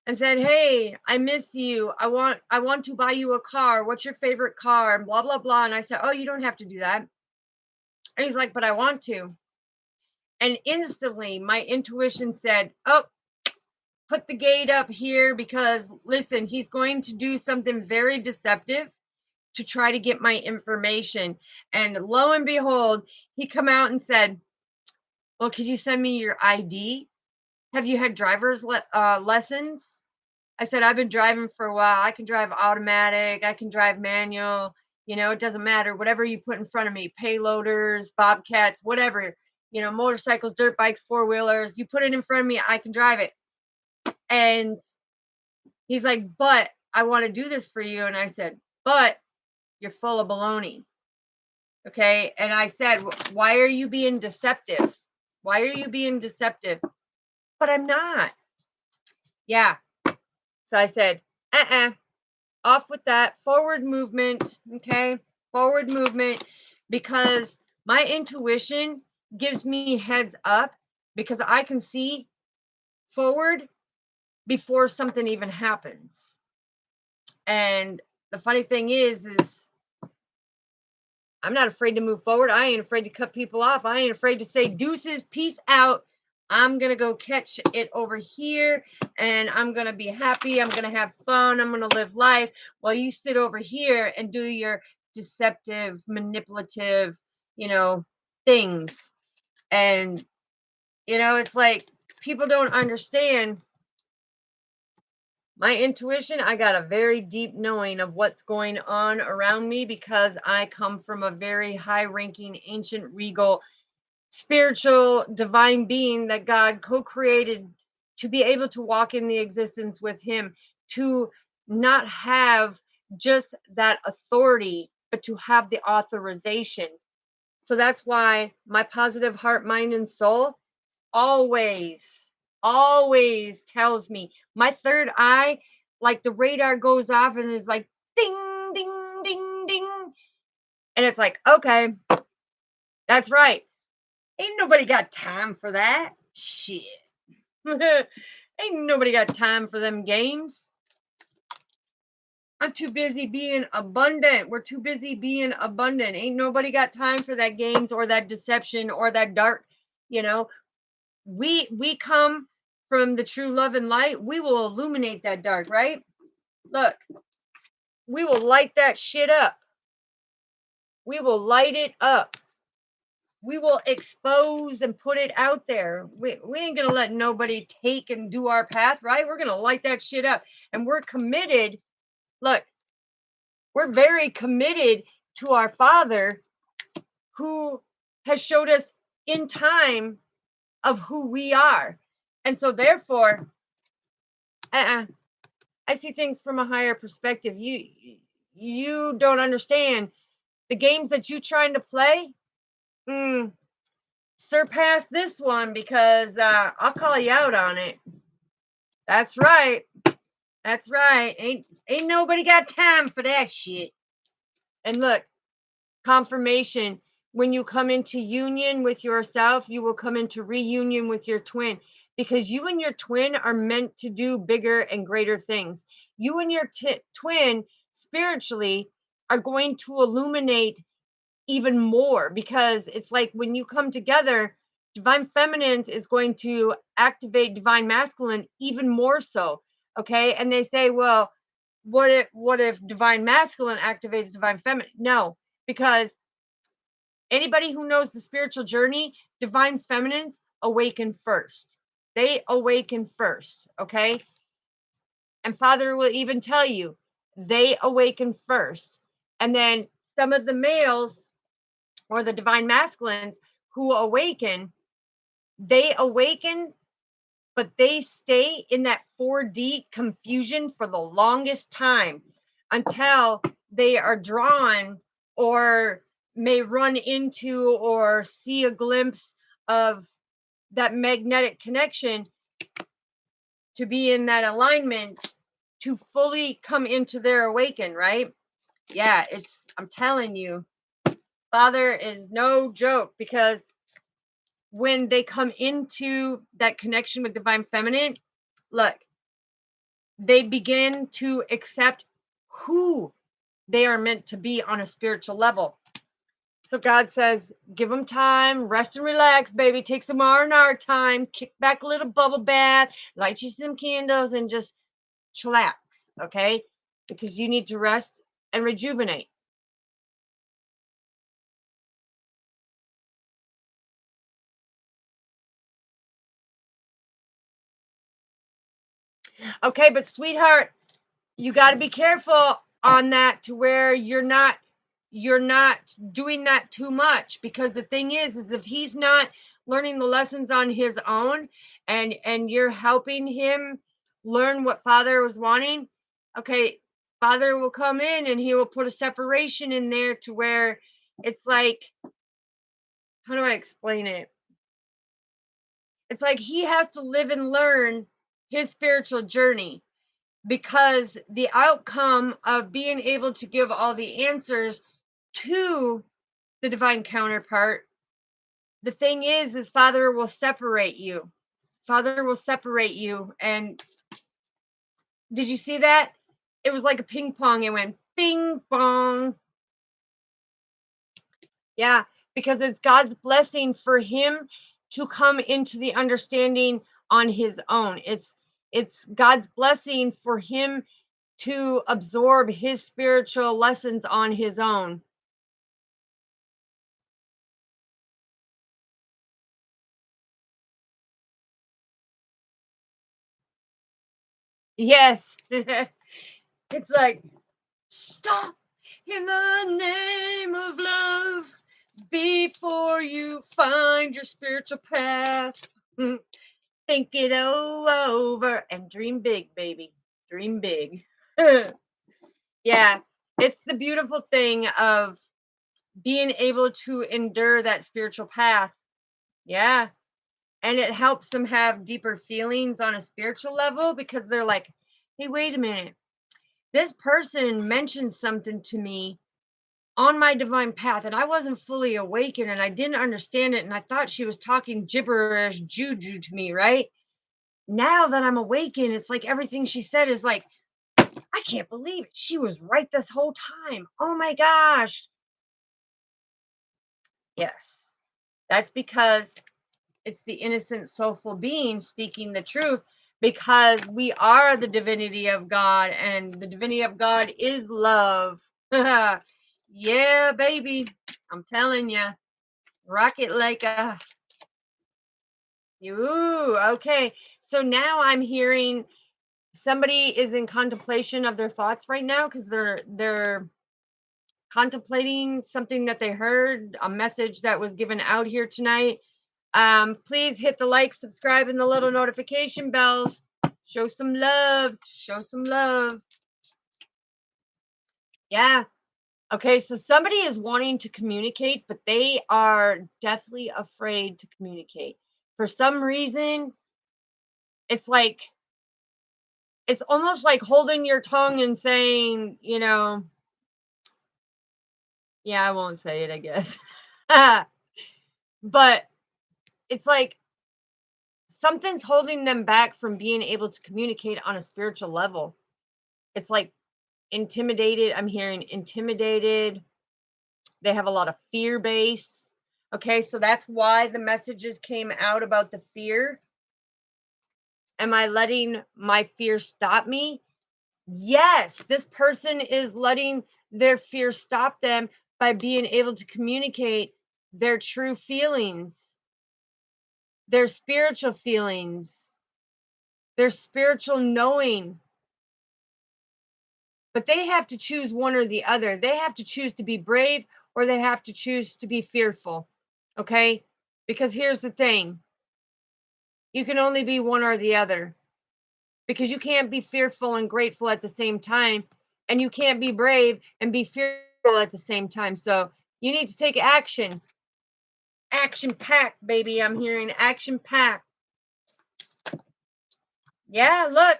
and said, hey, I miss you. I want to buy you a car. What's your favorite car? And blah, blah, blah. And I said, oh, you don't have to do that. And he's like, but I want to. And instantly my intuition said, oh, put the gate up here, because listen, he's going to do something very deceptive to try to get my information. And lo and behold, he come out and said, well, could you send me your ID? Have you had driver's lessons? I said, I've been driving for a while. I can drive automatic. I can drive manual. It doesn't matter. Whatever you put in front of me, payloaders, bobcats, whatever, motorcycles, dirt bikes, four-wheelers, you put it in front of me, I can drive it. And he's like, but I want to do this for you. And I said, but you're full of baloney. Okay. And I said, why are you being deceptive? Why are you being deceptive? But I'm not. Yeah. So I said, off with that. Forward movement. Okay. Forward movement. Because my intuition gives me heads up because I can see forward before something even happens. And the funny thing is I'm not afraid to move forward. I ain't afraid to cut people off. I ain't afraid to say deuces, peace out. I'm going to go catch it over here and I'm going to be happy. I'm going to have fun. I'm going to live life while you sit over here and do your deceptive, manipulative, things. And, it's like people don't understand my intuition. I got a very deep knowing of what's going on around me because I come from a very high ranking, ancient, regal, spiritual, divine being that God co-created to be able to walk in the existence with him, to not have just that authority, but to have the authorization. So that's why my positive heart, mind, and soul always tells me, my third eye, like the radar goes off and is like ding ding ding ding, and it's like, okay, that's right, ain't nobody got time for that shit. Ain't nobody got time for them games. I'm too busy being abundant. We're too busy being abundant. Ain't nobody got time for that games or that deception or that dark, you know we come from the true love and light. We will illuminate that dark, right? Look, we will light that shit up. We will light it up. We will expose and put it out there. We ain't gonna let nobody take and do our path, right? We're gonna light that shit up. And we're committed. Look, we're very committed to our Father who has showed us in time of who we are. And so therefore, I see things from a higher perspective. You don't understand the games that you trying to play. Surpass this one because I'll call you out on it. That's right. That's right. Ain't nobody got time for that shit. And look, confirmation. When you come into union with yourself, you will come into reunion with your twin, because you and your twin are meant to do bigger and greater things. You and your twin spiritually are going to illuminate even more, because it's like when you come together, divine feminine is going to activate divine masculine even more so. Okay. And they say, well, what if divine masculine activates divine feminine? No, because anybody who knows the spiritual journey, divine feminines awaken first. They awaken first, okay? And Father will even tell you, they awaken first. And then some of the males or the divine masculines who awaken, they awaken, but they stay in that 4D confusion for the longest time until they are drawn or may run into or see a glimpse of that magnetic connection to be in that alignment to fully come into their awaken, right? Yeah, I'm telling you, Father is no joke, because when they come into that connection with divine feminine, look, they begin to accept who they are meant to be on a spiritual level. So God says, give them time, rest and relax, baby. Take some R&R time, kick back a little bubble bath, light you some candles, and just chillax, okay? Because you need to rest and rejuvenate. Okay, but sweetheart, you got to be careful on that, to where you're not doing that too much, because the thing is if he's not learning the lessons on his own, and you're helping him learn what Father was wanting, Okay, Father will come in and he will put a separation in there to where it's like, how do I explain it? It's like he has to live and learn his spiritual journey, because the outcome of being able to give all the answers to the divine counterpart, the thing is Father will separate you. Father will separate you. And did you see that? It was like a ping pong. It went bing bong. Yeah, because it's God's blessing for him to come into the understanding on his own. It's God's blessing for him to absorb his spiritual lessons on his own. Yes. It's like, stop in the name of love before you find your spiritual path. Mm, think it all over and dream big, baby. Dream big. Yeah, it's the beautiful thing of being able to endure that spiritual path. Yeah. And it helps them have deeper feelings on a spiritual level, because they're like, hey, wait a minute. This person mentioned something to me on my divine path, and I wasn't fully awakened and I didn't understand it. And I thought she was talking gibberish juju to me, right? Now that I'm awakened, it's like everything she said is like, I can't believe it. She was right this whole time. Oh my gosh. Yes. That's because it's the innocent, soulful being speaking the truth, because we are the divinity of God, and the divinity of God is love. Yeah, baby. I'm telling you, rock it like a. Ooh, okay. So now I'm hearing somebody is in contemplation of their thoughts right now, because they're contemplating something that they heard, a message that was given out here tonight. Please hit the like, subscribe, and the little notification bells. Show some love. Show some love. Yeah. Okay. So somebody is wanting to communicate, but they are deathly afraid to communicate. For some reason, it's like, it's almost like holding your tongue and saying, yeah, I won't say it, I guess. But it's like something's holding them back from being able to communicate on a spiritual level. It's like intimidated. I'm hearing intimidated. They have a lot of fear base. Okay, so that's why the messages came out about the fear. Am I letting my fear stop me? Yes, this person is letting their fear stop them by being able to communicate their true feelings, their spiritual feelings, their spiritual knowing. But they have to choose one or the other. They have to choose to be brave, or they have to choose to be fearful. Okay? Because here's the thing, you can only be one or the other, because you can't be fearful and grateful at the same time, and you can't be brave and be fearful at the same time. So you need to take action. Action packed, baby. I'm hearing action packed. Yeah, look,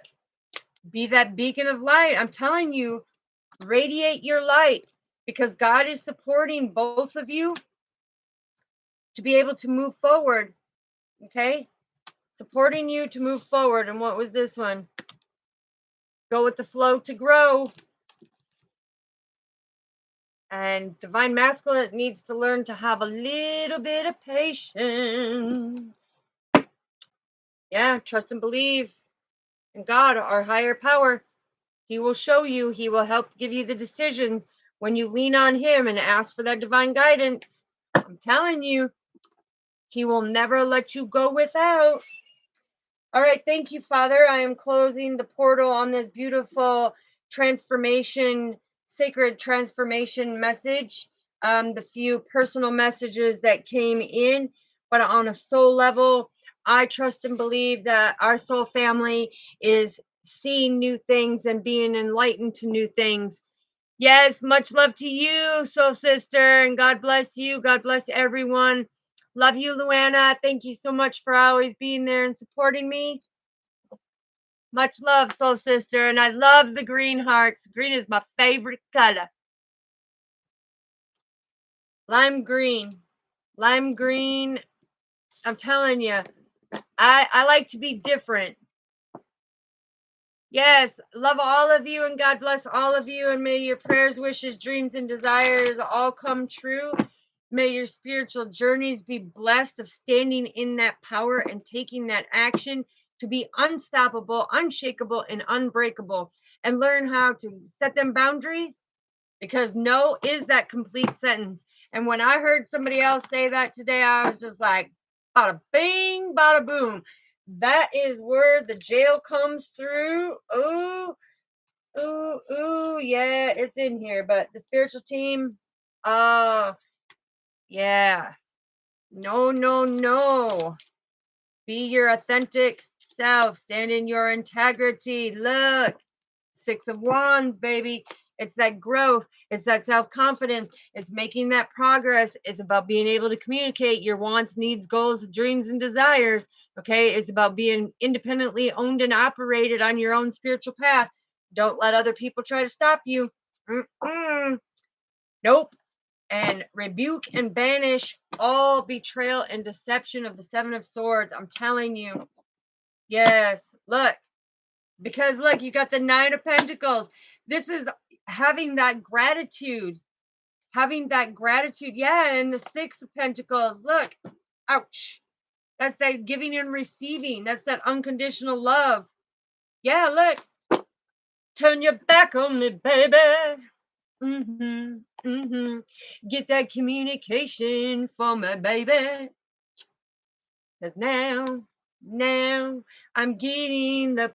be that beacon of light. I'm telling you, radiate your light, because God is supporting both of you to be able to move forward. Okay? Supporting you to move forward. And what was this one? Go with the flow to grow. And divine masculine needs to learn to have a little bit of patience. Yeah, trust and believe in God, our higher power. He will show you, he will help give you the decisions when you lean on him and ask for that divine guidance. I'm telling you, he will never let you go without. All right, thank you, Father. I am closing the portal on this beautiful transformation, sacred transformation message. The few personal messages that came in, but on a soul level, I trust and believe that our soul family is seeing new things and being enlightened to new things. Yes, much love to you, soul sister, and God bless you. God bless everyone. Love you, Luana. Thank you so much for always being there and supporting me. Much love, soul sister, and I love the green hearts. Green is my favorite color. Lime green. Lime green. I'm telling you, I like to be different. Yes, love all of you and God bless all of you, and may your prayers, wishes, dreams, and desires all come true. May your spiritual journeys be blessed of standing in that power and taking that action to be unstoppable, unshakable, and unbreakable, and learn how to set them boundaries, because no is that complete sentence. And when I heard somebody else say that today, I was just like, bada bing, bada boom. That is where the jail comes through. Ooh, ooh, ooh, yeah, it's in here. But the spiritual team, yeah. No, no, no. Be your authentic self. Stand in your integrity. Look, 6 of Wands, baby. It's that growth. It's that self-confidence. It's making that progress. It's about being able to communicate your wants, needs, goals, dreams, and desires. Okay. It's about being independently owned and operated on your own spiritual path. Don't let other people try to stop you. Nope. And rebuke and banish all betrayal and deception of the 7 of Swords. I'm telling you. Yes. Look. Because look, you got the 9 of Pentacles. This is having that gratitude. Having that gratitude. Yeah, and the 6 of Pentacles. Look. Ouch. That's that giving and receiving. That's that unconditional love. Yeah, look. Turn your back on me, baby. Get that communication for me, baby. Because now I'm getting the